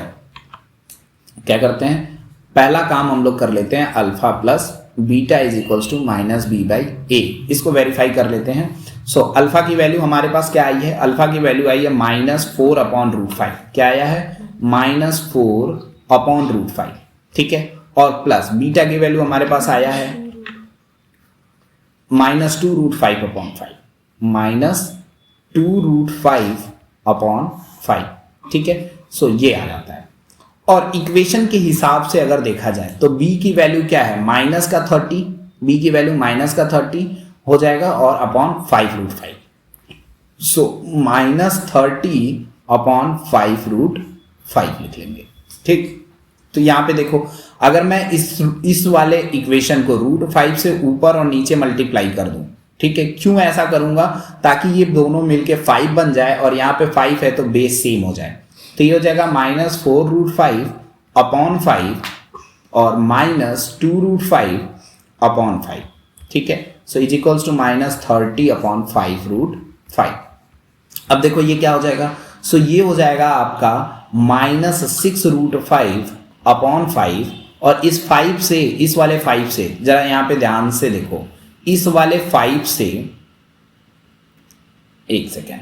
क्या करते हैं, पहला काम हम लोग कर लेते हैं alpha plus beta is equals to -b/a, इसको वेरीफाई कर लेते हैं। सो अल्फा की वैल्यू हमारे पास क्या आई है, अल्फा की वैल्यू आई है -4/√5, क्या आया है -4/√5, ठीक है, और प्लस बीटा की वैल्यू हमारे पास आया है -2√5/5, ठीक है। सो ये आ जाता है। और इक्वेशन के हिसाब से अगर देखा जाए तो b की वैल्यू क्या है, -30, b की वैल्यू -30 हो जाएगा और अपॉन 5√5, सो -30/5√5 लिख लेंगे, ठीक। तो यहाँ पे देखो, अगर मैं इस वाले इक्वेशन को √5 से ऊपर और नीचे मल्टीप्लाई कर दूं, ठीक है, क्यों ऐसा करूंगा, ताकि ये दोनों मिलके 5 बन जाए और यहाँ पे 5 है तो बेस सेम हो जाए। तो ये हो जाएगा -4√5/5 और -2√5/5, ठीक है। So is equals to -30/5√5। अब देखो ये क्या हो जाएगा, सो ये हो जाएगा आपका -6√5/5, और इस 5 से, इस वाले 5 से, जरा यहाँ पे ध्यान से देखो, इस वाले 5 से, एक सेकेंड,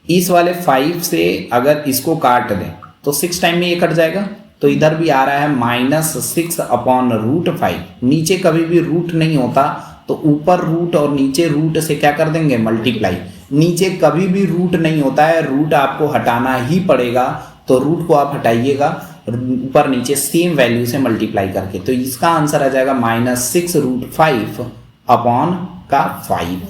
इस वाले 5 से अगर इसको काट दें तो 6 टाइम में ये कट जाएगा, तो इधर भी आ रहा है -6/√5। नीचे कभी भी रूट नहीं होता तो ऊपर रूट और नीचे रूट से क्या कर देंगे, मल्टीप्लाई। नीचे कभी भी रूट नहीं होता है, रूट आपको हटाना ही पड़ेगा, तो रूट को आप हटाइएगा ऊपर नीचे सेम वैल्यू से मल्टीप्लाई करके, तो इसका आंसर आ जाएगा -6√5/5।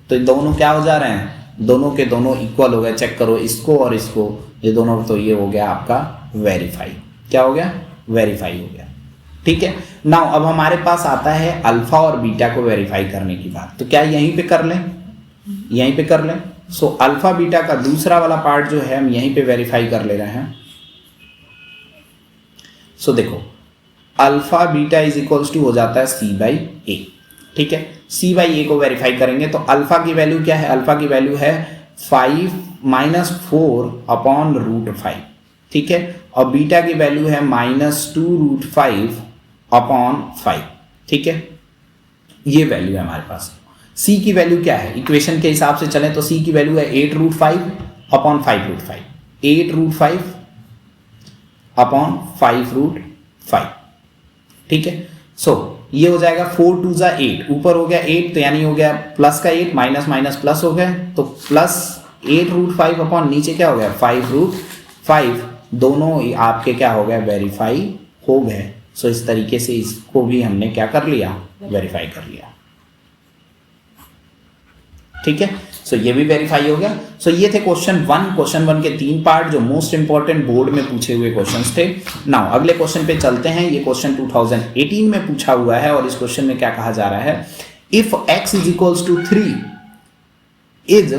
तो दोनों क्या हो जा रहे हैं, दोनों के दोनों इक्वल हो गए, चेक करो इसको और इसको, ये दोनों, तो ये हो गया आपका वेरीफाई। क्या हो गया, वेरीफाई हो गया, ठीक है। नाउ अब हमारे पास आता है अल्फा और बीटा को वेरीफाई करने की बात, तो क्या यहीं पे कर लें, यहीं पे कर लें। सो अल्फा बीटा का दूसरा वाला पार्ट जो है हम यहीं पे वेरीफाई कर ले रहे हैं। सो देखो alpha beta is equals to हो जाता है c/a, ठीक है। c/a को वेरीफाई करेंगे तो अल्फा की वैल्यू क्या है, अल्फा की वैल्यू है -4/5, ठीक है, और बीटा की वैल्यू है -2√5/5, ठीक है। ये वैल्यू है हमारे पास। c की वैल्यू क्या है, इक्वेशन के हिसाब से चलें तो c की वैल्यू है 8√5/5, 8√5/5, ठीक है। सो ये हो जाएगा 4 2 8, ऊपर हो गया 8 तो यानी हो गया प्लस का 8, माइनस माइनस प्लस हो गया, तो प्लस 8√5 अपॉन नीचे क्या हो गया 5√5, दोनों आपके क्या हो गया, वेरीफाई हो गए। सो इस तरीके से इसको भी हमने क्या कर लिया, वेरीफाई कर लिया, ठीक है। सो ये भी वेरीफाई हो गया। सो ये थे क्वेश्चन 1 के 3 पार्ट जो मोस्ट इंपॉर्टेंट बोर्ड में पूछे हुए क्वेश्चंस थे। नाउ अगले क्वेश्चन पे चलते हैं। ये क्वेश्चन 2018 में पूछा हुआ है और इस क्वेश्चन में क्या कहा जा रहा है, if x is equals to 3 is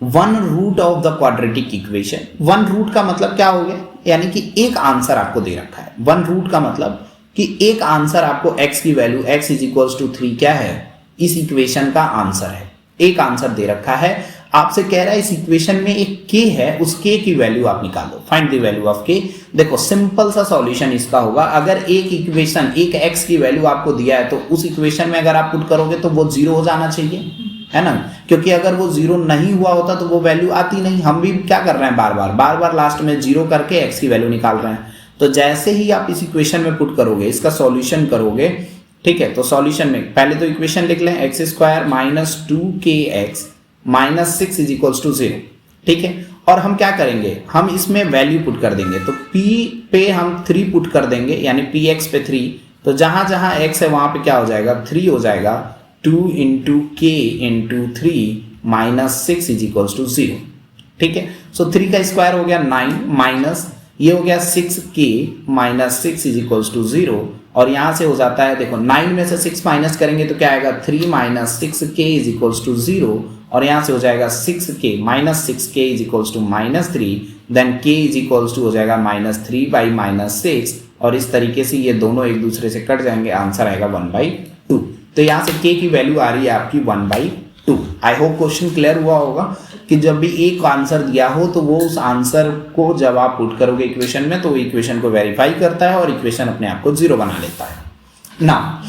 1 root of the quadratic equation. 1 root का मतलब क्या हो गया, यानी कि एक आंसर आपको दे रखा है। 1 रूट का मतलब कि एक आंसर आपको x की value x is equals to 3 क्या है, इस इक्वेशन का आंसर है। एक आंसर दे रखा है, आपसे कह रहा है इस इक्वेशन में एक k है, उस k की वैल्यू आप निकाल दो, find the value of k। देखो सिंपल सा सॉल्यूशन इसका होगा, अगर एक इक्वेशन एक x की वैल्यू आपको दिया है तो उस इक्वेशन में अगर आप पुट करोगे तो वो 0 हो जाना चाहिए, है ना, क्योंकि अगर वो 0 नहीं हुआ होता तो वो वैल्यू आती नहीं। हम भी क्या कर रहे हैं, बार बार लास्ट में 0 करके x की वैल्यू निकाल रहे हैं। तो जैसे ही आप इस इक्वेशन में पुट करोगे, इसका सॉल्यूशन करोगे, ठीक है, तो सॉल्यूशन में पहले तो इक्वेशन लिख लें, x² minus 2kx minus 6 is equals to 0, ठीक है। और हम क्या करेंगे, हम इसमें वैल्यू पुट कर देंगे, तो p पे हम 3 पुट कर देंगे, यानी px पे 3, तो जहां जहां x है वहां पे क्या हो जाएगा 3 हो जाएगा, 2 into k into 3 -6 is equals to 0। ठीक है, सो 3 का स्क्वायर हो गया 9 माइनस ये हो गया 6k minus 6 is equals to 0 और यहाँ से हो जाता है देखो 9 में से 6 माइनस करेंगे तो क्या आएगा 3 minus 6k is equals to 0 और यहाँ से हो जाएगा 6k minus 6k is equals to -3 then k is equals to हो जाएगा -3 बाई -6 और इस तरीके से ये दोनों एक दूसरे से कट जाएंगे, आंसर आएगा 1/2। तो यहाँ से k की वैल्यू आ रही है आपकी 1/2। आई होप क्वेश्चन क्लियर हुआ होगा कि जब भी एक आंसर दिया हो तो वो उस आंसर को जब आप पुट करोगे इक्वेशन में तो वो इक्वेशन को वेरीफाई करता है और इक्वेशन अपने आप को 0 बना लेता है ना।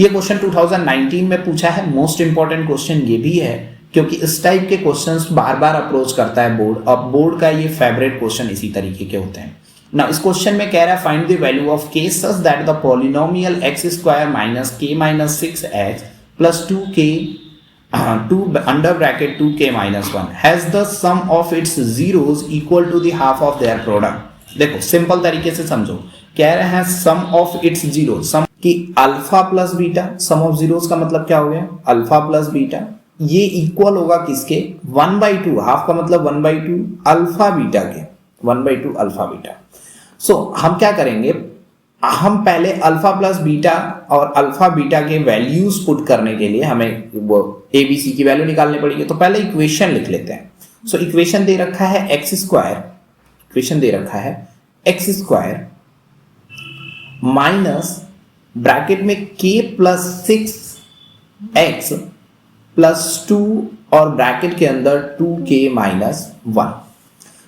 ये क्वेश्चन 2019 में पूछा है, मोस्ट इंपॉर्टेंट क्वेश्चन ये भी है क्योंकि इस टाइप के क्वेश्चंस बार बार अप्रोच करता है बोर्ड और बोर्ड का ये फेवरेट क्वेश्चन इसी तरीके के होते हैं ना। इस क्वेश्चन में कह रहा है find the value of k such that the polynomial x² minus k minus 6x plus 2k 2 under bracket 2k minus 1 has the sum of its zeros equal to the half of their product। देखो simple तरीके से समझो, कह रहे हैं sum of its zero, sum की alpha plus beta, sum of zeros का मतलब क्या हो गया अल्फा प्लस बीटा, ये इक्वल होगा किसके 1/2, हाफ का मतलब 1/2 अल्फा बीटा के, 1/2 अल्फा बीटा। सो हम क्या करेंगे, हम पहले अल्फा प्लस बीटा और अल्फा बीटा के वैल्यूज पुट करने के लिए हमें वो ABC की वैल्यू निकालनी पड़ेगी। तो पहले इक्वेशन लिख लेते हैं। सो इक्वेशन दे रखा है x², इक्वेशन दे रखा है x² माइनस ब्रैकेट में k प्लस 6x प्लस 2 और ब्रैकेट के अंदर 2k माइनस 1।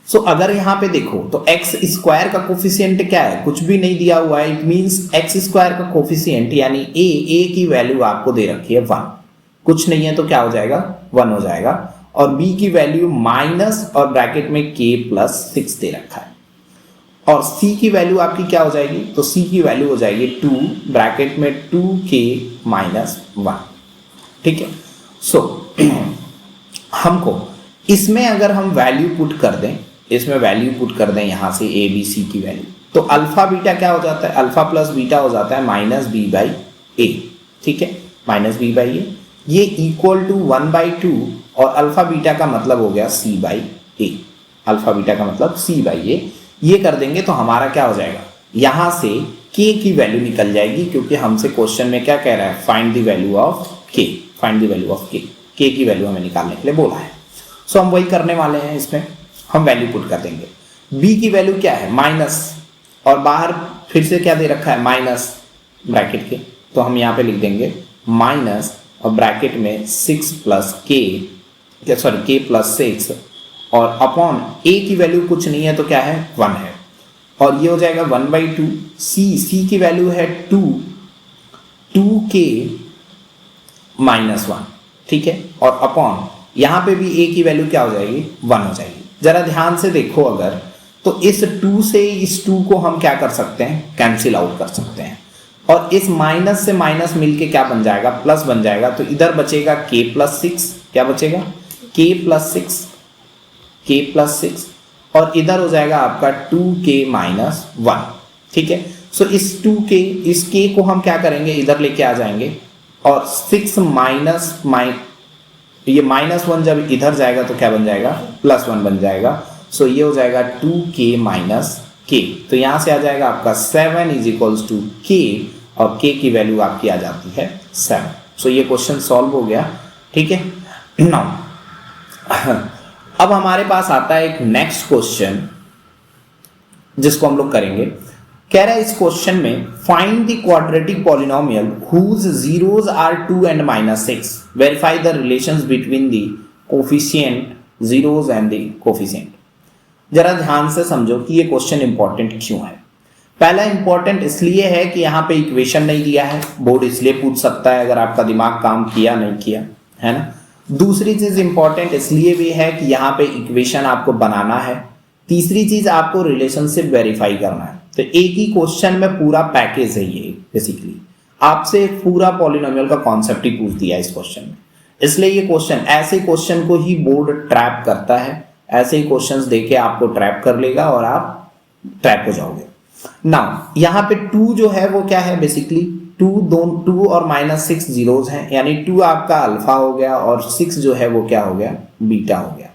सो अगर यहां पे देखो तो x² का कोफिशिएंट क्या है, कुछ भी नहीं दिया हुआ है, इट मींस x² का कोफिशिएंट यानी a की वैल्यू आपको दे रखी है 1, कुछ नहीं है तो क्या हो जाएगा 1 हो जाएगा और b की वैल्यू माइनस और ब्रैकेट में k प्लस 6 दे रखा है और c की वैल्यू आपकी क्या हो जाएगी, तो c की वैल्यू हो जाएगी 2 ब्रैकेट में 2k माइनस 1। ठीक है, सो हमको इसमें अगर हम वैल्यू पुट कर दें, इसमें वैल्यू पुट कर दें यहां से ABC की वैल्यू, तो अल्फा बीटा क्या हो जाता है, अल्फा प्लस बीटा हो जाता है -b/a। ठीक है, -b/a, ये इक्वल टू 1/2 और अल्फा बीटा का मतलब हो गया c/a, अल्फा बीटा का मतलब c/a। ये कर देंगे तो हमारा क्या हो जाएगा, यहां से k की वैल्यू निकल जाएगी क्योंकि हमसे क्वेश्चन में क्या कह रहा है, find the value of k, find the value of k की वैल्यू हमें निकालने के लिए बोला है। सो हम वही करने वाले हैं, इसमें हम वैल्यू पुट कर देंगे। b की वैल्यू क्या है माइनस और बाहर फिर से क्या दे रखा है माइनस ब्रैकेट के, तो हम यहाँ पे लिख देंगे माइनस और ब्रैकेट में 6 प्लस k प्लस 6 और अपॉन a की वैल्यू कुछ नहीं है तो क्या है 1 है और ये हो जाएगा 1/2। c की वैल्यू है 2k माइनस 1। ठीक है, और अपॉन यहाँ पे भी a की वैल्यू क्या हो जाएगी 1 हो जाएगी। जरा ध्यान से देखो अगर तो इस 2 से इस 2 को हम क्या कर सकते हैं, कैंसिल आउट कर सकते हैं और इस माइनस से माइनस मिलके क्या बन जाएगा, प्लस बन जाएगा। तो इधर बचेगा k प्लस 6, क्या बचेगा k प्लस 6 और इधर हो जाएगा आपका 2k माइनस 1। ठीक है, सो इस 2k इस k को हम क्या करेंगे, इधर लेके आ जाएंगे और 6 माइनस ये -1 जब इधर जाएगा तो क्या बन जाएगा +1 बन जाएगा। सो ये हो जाएगा 2k माइनस k, तो यहां से आ जाएगा आपका 7 इज इक्वल्स टू k और k की वैल्यू आपकी आ जाती है 7। सो ये क्वेश्चन सॉल्व हो गया। ठीक है, नाउ अब हमारे पास आता है एक नेक्स्ट क्वेश्चन जिसको हम लोग करेंगे। कह रहा है इस क्वेश्चन में find the quadratic polynomial whose zeros are 2 and -6, verify the relations between the coefficient zeros and the coefficient. जरा ध्यान से समझो कि ये क्वेश्चन इंपॉर्टेंट क्यों है। पहला इंपॉर्टेंट इसलिए है कि यहाँ पे इक्वेशन नहीं दिया है, बोर्ड इसलिए पूछ सकता है अगर आपका दिमाग काम किया नहीं किया, है ना। दूसरी चीज इंपॉर्टेंट इसलिए भी है कि यहाँ पे इक्वेशन आपको बनाना है। तीसरी चीज आपको रिलेशनशिप वेरीफाई करना है। तो एक ही क्वेश्चन में पूरा पैकेज है ये, बेसिकली आपसे पूरा पॉलिनोमियल का कॉन्सेप्ट ही पूछ दिया इस क्वेश्चन में। इसलिए ये क्वेश्चन, ऐसे क्वेश्चन को ही बोर्ड ट्रैप करता है, ऐसे ही क्वेश्चंस देके आपको ट्रैप कर लेगा और आप ट्रैप हो जाओगे। नाउ यहाँ पे 2 जो है वो क्या है, बेसिकली टू और -6 जीरोज हैं, यानी 2 आपका अल्फा हो गया और 6 जो है वो क्या हो गया, बीटा हो गया।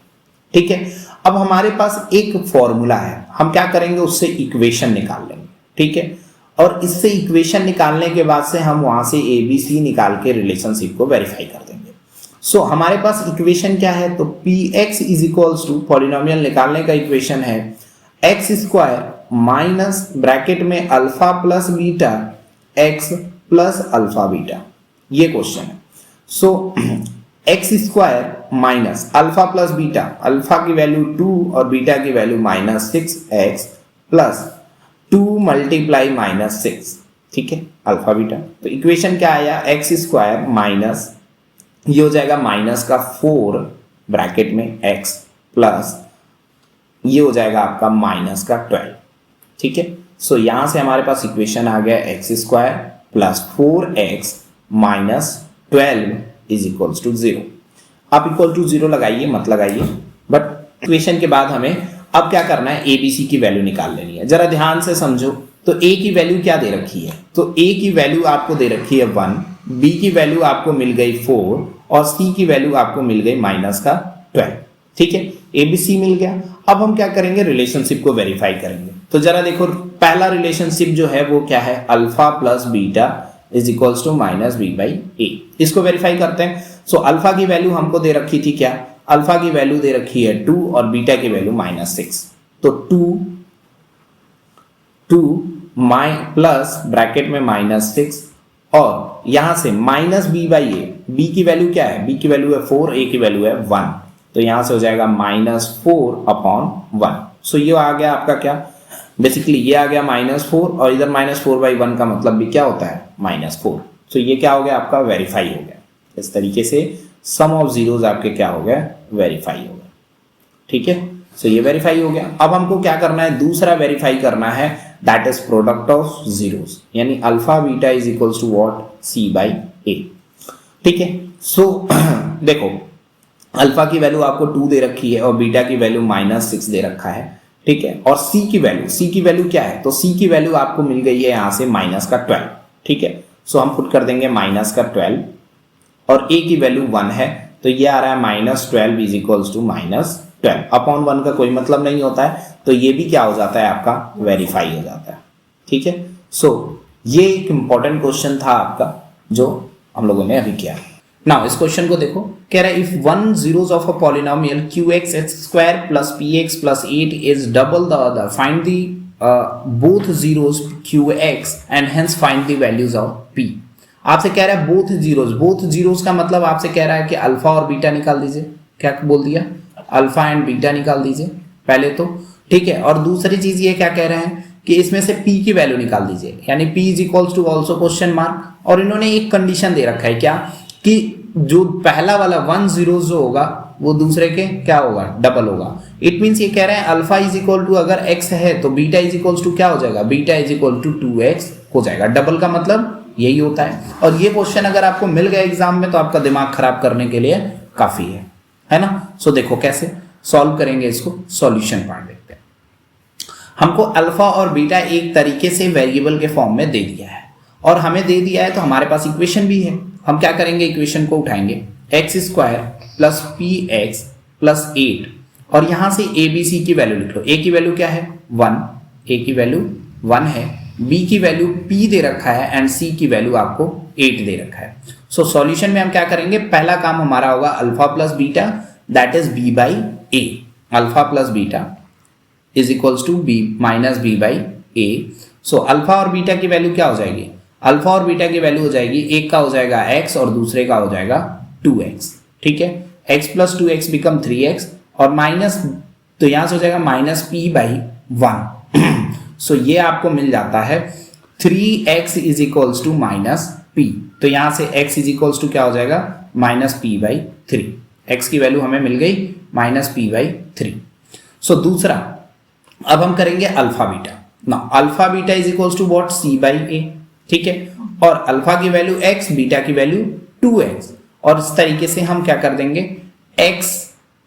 ठीक है, अब हमारे पास एक फॉर्मूला है, हम क्या करेंगे, उससे इक्वेशन निकाल लेंगे। ठीक है, और इससे इक्वेशन निकालने के बाद से हम वहां से ABC निकाल के रिलेशनशिप को वेरीफाई कर देंगे। सो हमारे पास इक्वेशन क्या है, तो Px is equals to, polynomial निकालने का इक्वेशन है एक्स स्क्वायर माइनस ब्रैकेट में alpha plus beta x plus alpha beta, ये क्वेश्चन है। So x square minus alpha plus beta, alpha की वैल्यू 2 और बीटा की वैल्यू -6x प्लस 2 मल्टीप्लाई -6, ठीक है, अल्फा बीटा। तो इक्वेशन क्या आया, एक्स स्क्वायर माइनस, ये हो जाएगा माइनस का 4 ब्रैकेट में x प्लस ये हो जाएगा आपका माइनस का 12। ठीक है, सो यहां से हमारे पास इक्वेशन आ गया x square plus 4x minus 12 is equals to 0। आप इक्वल टू 0 लगाइए, मत लगाइए, बट इक्वेशन के बाद हमें अब क्या करना है, ABC की वैल्यू निकाल लेनी है। जरा ध्यान से समझो, तो A की वैल्यू क्या दे रखी है, तो A की वैल्यू आपको दे रखी है 1, B की वैल्यू आपको मिल गई 4 और C की वैल्यू आपको मिल गई माइनस का 12। ठीक है, ABC मिल गया। अब हम क्या करेंगे, रिलेशनशिप को वेरीफाई करेंगे। तो जरा देखो, पहला रिलेशनशिप जो है वो क्या है, alpha plus beta is equals to -b/a। इसको वेरीफाई करते हैं। सो अल्फा की वैल्यू हमको दे रखी थी क्या, अल्फा की वैल्यू दे रखी है 2 और बीटा की वैल्यू -6। तो 2 प्लस ब्रैकेट में -6 और यहां से -b/a, b की वैल्यू क्या है, b की वैल्यू है 4, a की वैल्यू है 1, तो यहां से हो जाएगा -4/1। सो ये आ गया आपका क्या, बेसिकली ये आ गया -4 और इधर -4/1 का मतलब भी क्या होता है, -4। सो ये क्या हो गया आपका, वेरीफाई हो गया। इस तरीके से सम ऑफ जीरोज आपके क्या हो गया, वेरीफाई हो गया। ठीक है, सो ये वेरीफाई हो गया। अब हमको क्या करना है, दूसरा वेरीफाई करना है, that is product of zeros, यानी alpha beta is equals to what, c/a। ठीक है, सो देखो अल्फा की वैल्यू आपको 2 दे रखी है और बीटा की वैल्यू -6 दे रखा है। ठीक है, और c की वैल्यू क्या है, तो c की वैल्यू आपको मिल गई है यहां से -12। ठीक है, सो हम पुट कर देंगे -12 और a की वैल्यू 1 है, तो ये आ रहा है -12 इज इक्वल्स टू -12 अपॉन 1 का कोई मतलब नहीं होता है, तो ये भी क्या हो जाता है आपका, वेरीफाई हो जाता है। ठीक है, सो ये एक इंपॉर्टेंट क्वेश्चन था आपका जो हम लोगों ने अभी किया। नाउ इस क्वेश्चन को देखो, कह रहा है if one zeros of a polynomial qx x² plus px plus 8 is double the other, find the both zeros qx and hence find the values of p। आपसे कह रहा है बोथ जीरोस का मतलब आपसे कह रहा है कि अल्फा और बीटा निकाल दीजिए। क्या बोल दिया, अल्फा एंड बीटा निकाल दीजिए पहले तो। ठीक है, और दूसरी चीज ये क्या कह रहे हैं कि इसमें से p की वैल्यू निकाल दीजिए, यानी p is equals to also question mark. और इन्होंने एक कंडीशन दे रखा है क्या, कि जो पहला वाला 1 जीरो जो होगा वो दूसरे के क्या होगा, डबल होगा। इट मींस ये कह रहे हैं अल्फा इज इक्वल टू अगर x है तो बीटा इज इक्वल टू क्या हो जाएगा, beta is equal to 2x हो जाएगा। डबल का मतलब यही होता है। और ये क्वेश्चन अगर आपको मिल गया एग्जाम में तो आपका दिमाग खराब करने के लिए काफी है ना। सो देखो कैसे सॉल्व करेंगे इसको, सॉल्यूशन पार्ट देखते हैं। हमको अल्फा और बीटा एक तरीके से वेरिएबल के फॉर्म में दे दिया है और हमें दे दिया है तो हमारे पास इक्वेशन भी है। हम क्या करेंगे, इक्वेशन को उठाएंगे x² प्लस px प्लस 8 और यहां से ABC की वैल्यू लिख लो। a की वैल्यू क्या है 1, a की वैल्यू 1 है, b की वैल्यू p दे रखा है एंड c की वैल्यू आपको 8 दे रखा है। सो सॉल्यूशन में हम क्या करेंगे, पहला काम हमारा होगा alpha plus beta that is b/a। Alpha plus beta is equals to b minus b/a। So alpha और बीटा की वैल्यू क्या हो जाएगी, अल्फा और बीटा की वैल्यू हो जाएगी, एक का हो जाएगा x और दूसरे का हो जाएगा 2x। ठीक है, x plus 2x become 3x और माइनस, तो यहां से हो जाएगा -p/1। सो ये आपको मिल जाता है 3x is equals to -p। तो यहां से x इज इक्वल्स टू क्या हो जाएगा, -p/3। x की वैल्यू हमें मिल गई -p/3। सो दूसरा अब हम करेंगे अल्फा बीटा। ना alpha beta is equals to what, c/a। ठीक है, और अल्फा की वैल्यू x, बीटा की वैल्यू 2x और इस तरीके से हम क्या कर देंगे x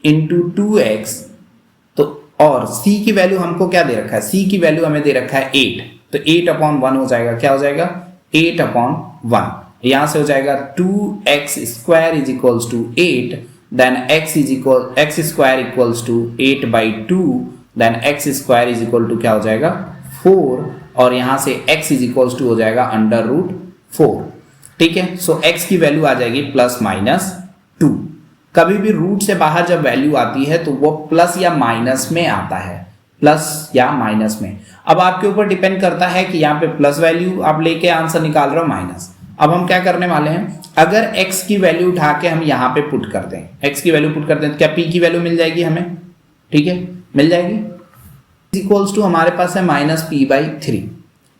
इंटू 2x। तो और c की वैल्यू हमको क्या दे रखा है, c की वैल्यू हमें दे रखा है 8, तो 8/1 हो जाएगा, क्या हो जाएगा 8 अपॉन 1, यहां से हो जाएगा 2x square is equals to 8, then x square equals to 8/2, then x square is equal to क्या हो जाएगा 4, और यहां से x इज इक्वल्स टू हो जाएगा √4। ठीक है, सो x की वैल्यू आ जाएगी +-2। कभी भी रूट से बाहर जब वैल्यू आती है तो वो प्लस या माइनस में आता है, प्लस या माइनस में। अब आपके ऊपर डिपेंड करता है कि यहाँ पे प्लस वैल्यू आप लेके आंसर निकाल रहे हो माइनस। अब हम क्या करने वाले हैं, अगर x की वैल्यू उठा के हम यहाँ पे पुट करते हैं, x की वैल्यू पुट करते हैं तो क्या p की वैल्यू मिल जाएगी हमें, ठीक है मिल जाएगी, इक्वल्स टू हमारे पास है -p/3।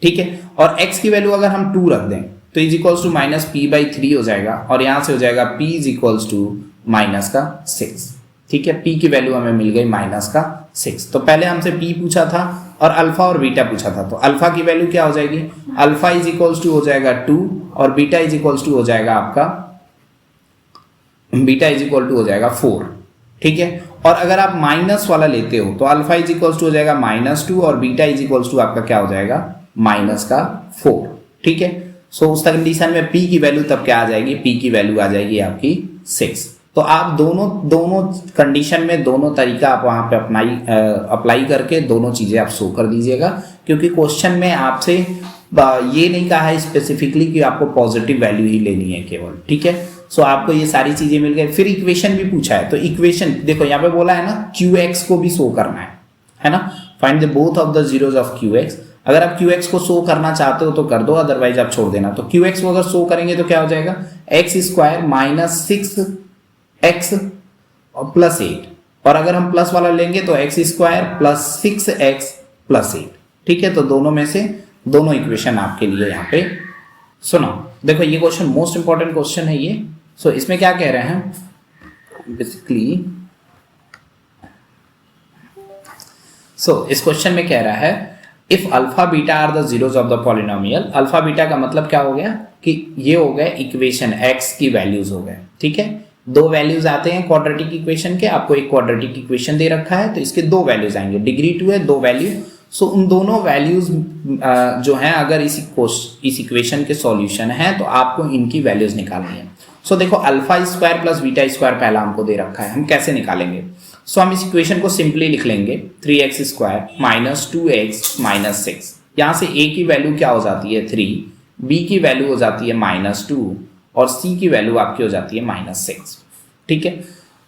ठीक है, और x की वैल्यू अगर हम 2 रख दें तो इज इक्वल्स टू -p/3 हो जाएगा, और यहां से हो जाएगा p इज इक्वल्स टू -6। ठीक है, p की वैल्यू हमें मिल गई -6। तो पहले हमसे p पूछा था और अल्फा और बीटा पूछा था, तो अल्फा की वैल्यू क्या हो जाएगी, अल्फा इज इक्वल्स टू हो जाएगा 2 और बीटा इज इक्वल्स टू हो जाएगा आपका, बीटा इज इक्वल टू हो जाएगा 4। ठीक है, और अगर आप माइनस वाला लेते हो तो अल्फा इज इक्वल्स टू हो जाएगा -2 और बीटा इज इक्वल्स टू आपका क्या हो जाएगा -4। ठीक है, सो उस कंडीशन में p की वैल्यू तब क्या आ जाएगी, p की वैल्यू आ जाएगी आपकी 6। तो आप दोनों कंडीशन में दोनों तरीका आप वहां पे अप्लाई करके दोनों चीजें आप शो कर दीजिएगा, क्योंकि क्वेश्चन में आपसे ये नहीं कहा है स्पेसिफिकली कि आपको पॉजिटिव वैल्यू ही लेनी है केवल। ठीक है, सो आपको ये सारी चीजें मिल गई। फिर इक्वेशन भी पूछा है, तो इक्वेशन देखो यहाँ पे बोला है ना qx को भी शो करना है ना, find the both of the zeros of qx। अगर आप qx को शो करना चाहते हो तो कर दो, अदरवाइज आप छोड़ देना। तो qx को अगर शो करेंगे तो क्या हो जाएगा, x² -6x और +8, और अगर हम प्लस वाला लेंगे तो x² +6x +8। ठीक है, तो दोनों में से दोनों इक्वेशन आपके लिए यहाँ पे सुनो। देखो ये क्वेश्चन मोस्ट इंपॉर्टेंट क्वेश्चन है ये। सो इसमें क्या कह रहे हैं बेसिकली, इस क्वेश्चन में कह रहा है if alpha beta are the zeros of the polynomial. Alpha beta का मतलब क्या हो गया कि ये हो गए इक्वेशन x की वैल्यूज हो गए। ठीक है, दो वैल्यूज आते हैं क्वाड्रेटिक इक्वेशन के, आपको एक क्वाड्रेटिक इक्वेशन दे रखा है तो इसके दो वैल्यूज आएंगे, डिग्री 2 है, दो वैल्यू। सो उन दोनों वैल्यूज जो हैं अगर इस इक्वेशन के सॉल्यूशन है तो आपको इनकी वैल्यूज निकालनी है। सो देखो अल्फा² + बीटा² पहला हमको दे रखा है, हम कैसे निकालेंगे। सो हम इस इक्वेशन को सिंपली लिख लेंगे 3x² - 2x - 6। यहाँ से a की वैल्यू क्या हो जाती है 3, b की वैल्यू हो जाती है -2 और c की वैल्यू आपकी हो जाती है -6। ठीक है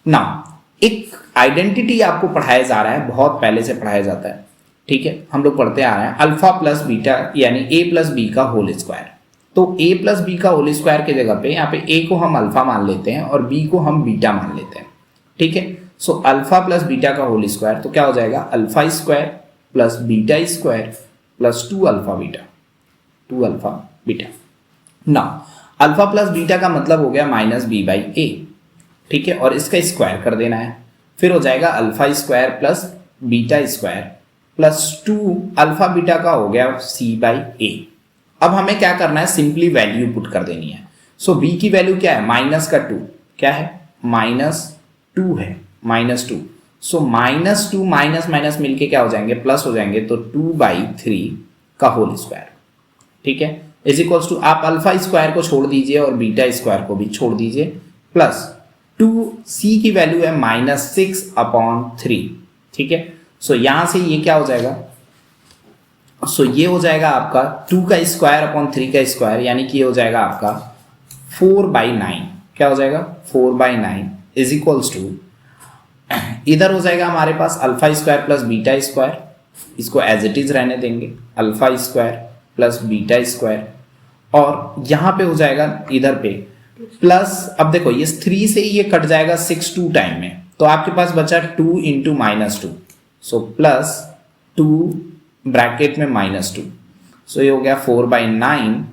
ना, एक आइडेंटिटी आपको पढ़ाया जा रहा है, बहुत पहले से पढ़ाया जाता है। ठीक है, हम लोग पढ़ते आ रहे हैं अल्फा + बीटा यानी a + b का होल स्क्वायर। तो a + b का होल स्क्वायर की जगह पे यहाँ पे a को हम अल्फा मान लेते हैं और b को हम बीटा मान लेते हैं। ठीक है, सो अल्फा + बीटा का होल स्क्वायर तो क्या हो जाएगा अल्फा² + बीटा² + 2 अल्फा बीटा। ना अल्फा + बीटा का मतलब हो गया -b/a। ठीक है, और इसका स्क्वायर कर देना है, फिर हो जाएगा अल्फा² + बीटा² + 2 अल्फा बीटा का हो गया c/a। अब हमें क्या करना है, सिंपली वैल्यू पुट कर देनी है। सो b की वैल्यू क्या है -2, क्या है -2 है, -2। सो -2 माइनस मिलके क्या हो जाएंगे प्लस हो जाएंगे, तो 2/3 का होल स्क्वायर। ठीक है, इज इक्वल्स टू आप अल्फा² को छोड़ दीजिए और बीटा² को भी छोड़ दीजिए, प्लस 2c की वैल्यू है -6/3। ठीक है, सो यहां से ये क्या हो जाएगा, सो ये हो जाएगा आपका 2 का स्क्वायर अपॉन 3 का स्क्वायर, यानी कि ये हो जाएगा आपका 4/9। क्या हो जाएगा 4/9 इज इक्वल्स टू, इधर हो जाएगा हमारे पास अल्फा² + बीटा², इसको एज इट इज रहने देंगे अल्फा² + बीटा², और यहां पे हो जाएगा इधर पे प्लस, अब देखो ये 3 से ये कट जाएगा 6 2 टाइम में, तो आपके पास बचा 2 × -2, सो +2 ब्रैकेट में -2, सो ये हो गया 4/9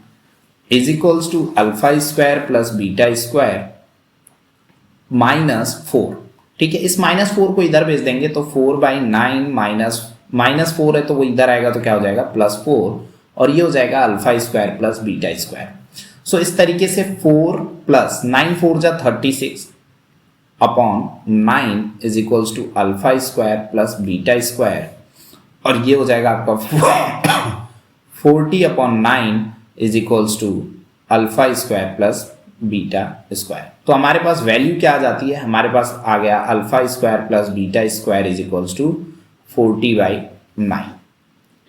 इज इक्वल्स टू अल्फा² + बीटा² -4। ठीक है, इस -4 को इधर भेज देंगे तो 4/9 -4 है तो वो इधर आएगा तो क्या हो जाएगा +4, और ये हो जाएगा अल्फा² + बीटा²। सो इस तरीके से 4 + 9 4 जा 36 upon 9 is equals to alpha + beta, और ये हो जाएगा आपका 40/9 is equals to alpha square plus beta square. तो हमारे पास वैल्यू क्या आ जाती है, हमारे पास आ गया alpha square plus beta square is equals to 40/9।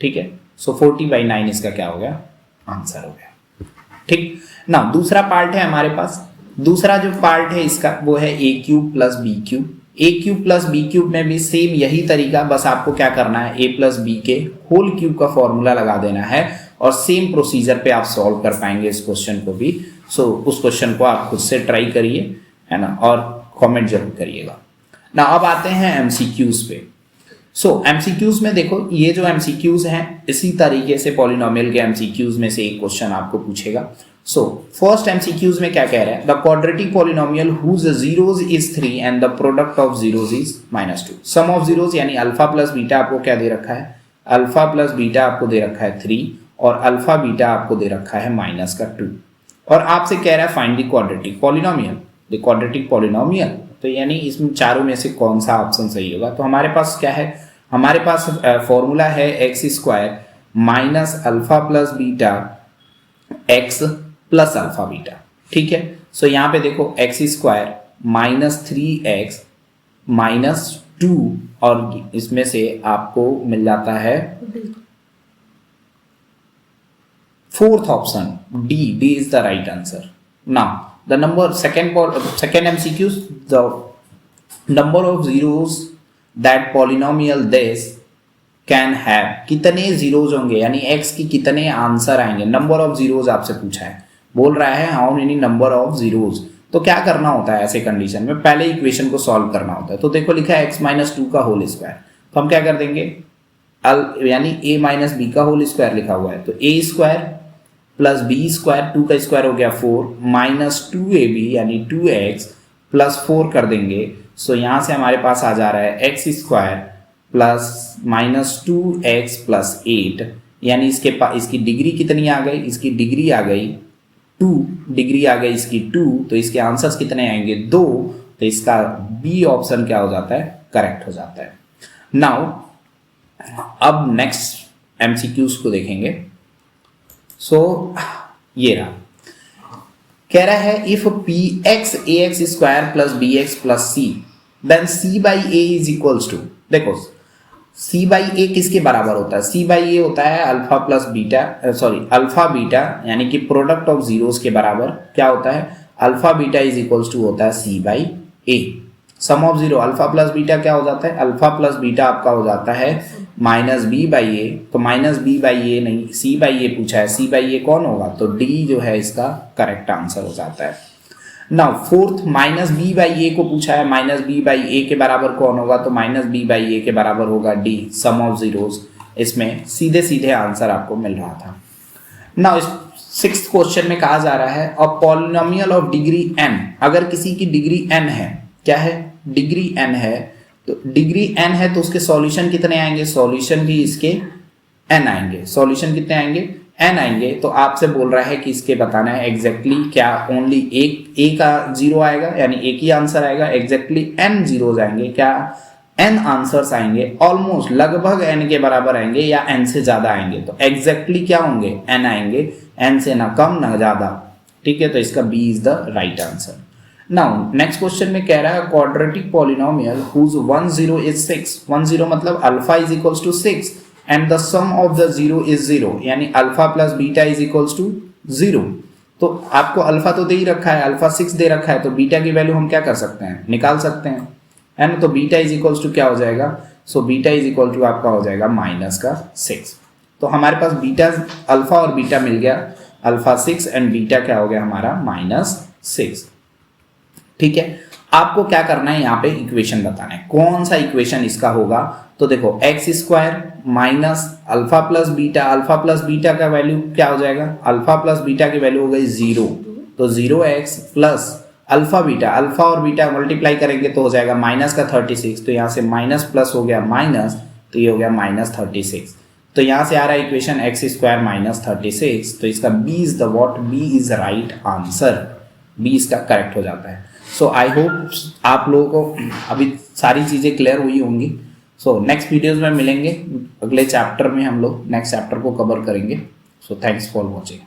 ठीक है, सो 40/9 इसका क्या हो गया, आंसर हो गया। ठीक ना, दूसरा पार्ट है हमारे पास, दूसरा जो पार्ट है इसका वो है ए क्यूब प्लस बी क्यूब। ए क्यूब प्लस बी क्यूब में भी सेम यही तरीका, बस आपको क्या करना है, ए प्लस बी के होल क्यूब का फॉर्मूला लगा देना है और सेम प्रोसीजर पे आप सॉल्व कर पाएंगे इस क्वेश्चन को भी। सो उस क्वेश्चन को आप खुद से ट्राई करिए, है ना, और कमेंट जरूर करिएगा ना। अब आते हैं एमसीक्यूज पे। सो एमसीक्यूज में देखो, ये जो एमसीक्यूज हैं इसी तरीके से पॉलिनोमियल के एमसीक्यूज में से एक क्वेश्चन आपको पूछेगा। सो फर्स्ट एमसीक्यूज में क्या कह रहा है, the quadratic polynomial whose zeros is 3 and the product of zeros is -2। Sum of zeros यानी अल्फा प्लस बीटा आपको क्या दे रखा है, अल्फा प्लस बीटा आपको दे रखा है 3 और अल्फा बीटा आपको दे रखा है -2। और आपसे कह रहा है find the quadratic polynomial. The quadratic polynomial, तो यानी इसमें चारों में से कौन सा ऑप्शन सही होगा। तो हमारे पास क्या है, हमारे पास फॉर्मूला है x square minus alpha plus beta x plus alpha beta. ठीक है, सो यहाँ पे देखो एक्स स्क्वायर -3x -2 और इसमें से आपको मिल जाता है fourth option D. D is the right answer. Now the number second MCQ, the number of zeros that polynomial this can have, कितने जीरोज होंगे यानी x की कितने आंसर आएंगे। नंबर ऑफ जीरोज आपसे पूछा है, बोल रहा है how many number of zeros. तो क्या करना होता है ऐसे कंडीशन में, पहले इक्वेशन को सॉल्व करना होता है। तो देखो लिखा है x -2 का होल स्क्वायर, तो हम क्या कर देंगे, यानी a माइनस बी का होल स्क्वायर लिखा हुआ है, तो a square plus b square, 2 का स्क्वायर हो गया 4 -2ab यानी 2x प्लस 4 कर देंगे। सो यहाँ से हमारे पास आ जा रहा है x square plus -2x plus 8, यानी इसकी डिग्री कितनी आ गई, इसकी डिग्री आ गई 2, डिग्री आ गई इसकी 2, तो इसके आंसर्स कितने आएंगे 2। तो इसका बी ऑप्शन क्या हो जाता है, करेक्ट हो जाता है। नाउ अब नेक्स्ट एमसीक्यूज को देखेंगे। सो ये रहा, कह रहा है if p x a x square plus b x plus c then c by a is equals to. देखो सी बाई ए किसके बराबर होता है, सी बाई ए होता है alpha plus beta, sorry alpha beta यानी कि प्रोडक्ट ऑफ जीरोस के बराबर क्या होता है, alpha beta is equals to होता है C by A. Sum of zero alpha plus beta क्या हो जाता है, अल्फा प्लस बीटा आपका हो जाता है -b/a। तो -b/a नहीं, c/a पूछा है, c/a कौन होगा, तो d जो है इसका करेक्ट आंसर हो जाता है। नाउ फोर्थ -b/a को पूछा है, -b/a के बराबर कौन होगा, तो -b/a के बराबर होगा d, सम ऑफ जीरोस। इसमें सीधे सीधे आंसर आपको मिल रहा था। नाउ इस 6th क्वेश्चन में कहा जा रहा है a polynomial of degree n, अगर किसी की डिग्री n है, क्या है, डिग्री n है, तो डिग्री n है तो उसके सॉल्यूशन कितने आएंगे, सॉल्यूशन भी इसके n आएंगे। सॉल्यूशन कितने आएंगे, n आएंगे। तो आपसे बोल रहा है कि इसके बताना है एग्जैक्टली क्या ओनली एक a का जीरो आएगा, यानी एक ही आंसर आएगा, एग्जैक्टली n जीरोज आएंगे, क्या n आंसर्स आएंगे, ऑलमोस्ट लगभग n के बराबर आएंगे या n से ज्यादा आएंगे। तो एग्जैक्टली क्या होंगे, n आएंगे, n से ना कम ना ज्यादा। ठीक है, तो इसका b is the right answer. Now next question में कह रहा है क्वाड्रेटिक पॉलिनोमियल हुज 1 0 इज 6। 1 0 मतलब alpha is equals to 6 and the sum of the 0 is 0, यानी alpha plus beta is equals to 0। तो आपको अल्फा तो दे ही रखा है, अल्फा 6 दे रखा है, तो बीटा की वैल्यू हम क्या कर सकते हैं, निकाल सकते हैं, है ना। तो बीटा इज इक्वल्स टू क्या हो जाएगा, so beta is equal to आपका हो जाएगा -6। तो हमारे पास बीटा अल्फा और बीटा मिल गया, अल्फा 6 एंड बीटा क्या हो गया हमारा -6। ठीक है, आपको क्या करना है, यहाँ पे इक्वेशन बताना है, कौन सा इक्वेशन इसका होगा। तो देखो x square minus alpha plus beta का वैल्यू क्या हो जाएगा, अल्फा प्लस बीटा की वैल्यू हो गई 0, तो 0x plus alpha beta, alpha और बीटा मल्टीप्लाई करेंगे तो हो जाएगा -36, तो यहाँ से माइनस प्लस हो गया माइनस, तो ये हो गया -36। तो यहाँ से आ रहा है इक्वेशन एक्स स्क्वायर -36, तो इसका b is the what, b is right answer, b इसका करेक्ट हो जाता है। सो आई होप आप लोगों को अभी सारी चीज़ें क्लियर हुई होंगी। सो नेक्स्ट वीडियोस में मिलेंगे, अगले चैप्टर में हम लोग नेक्स्ट चैप्टर को कवर करेंगे। So thanks for watching.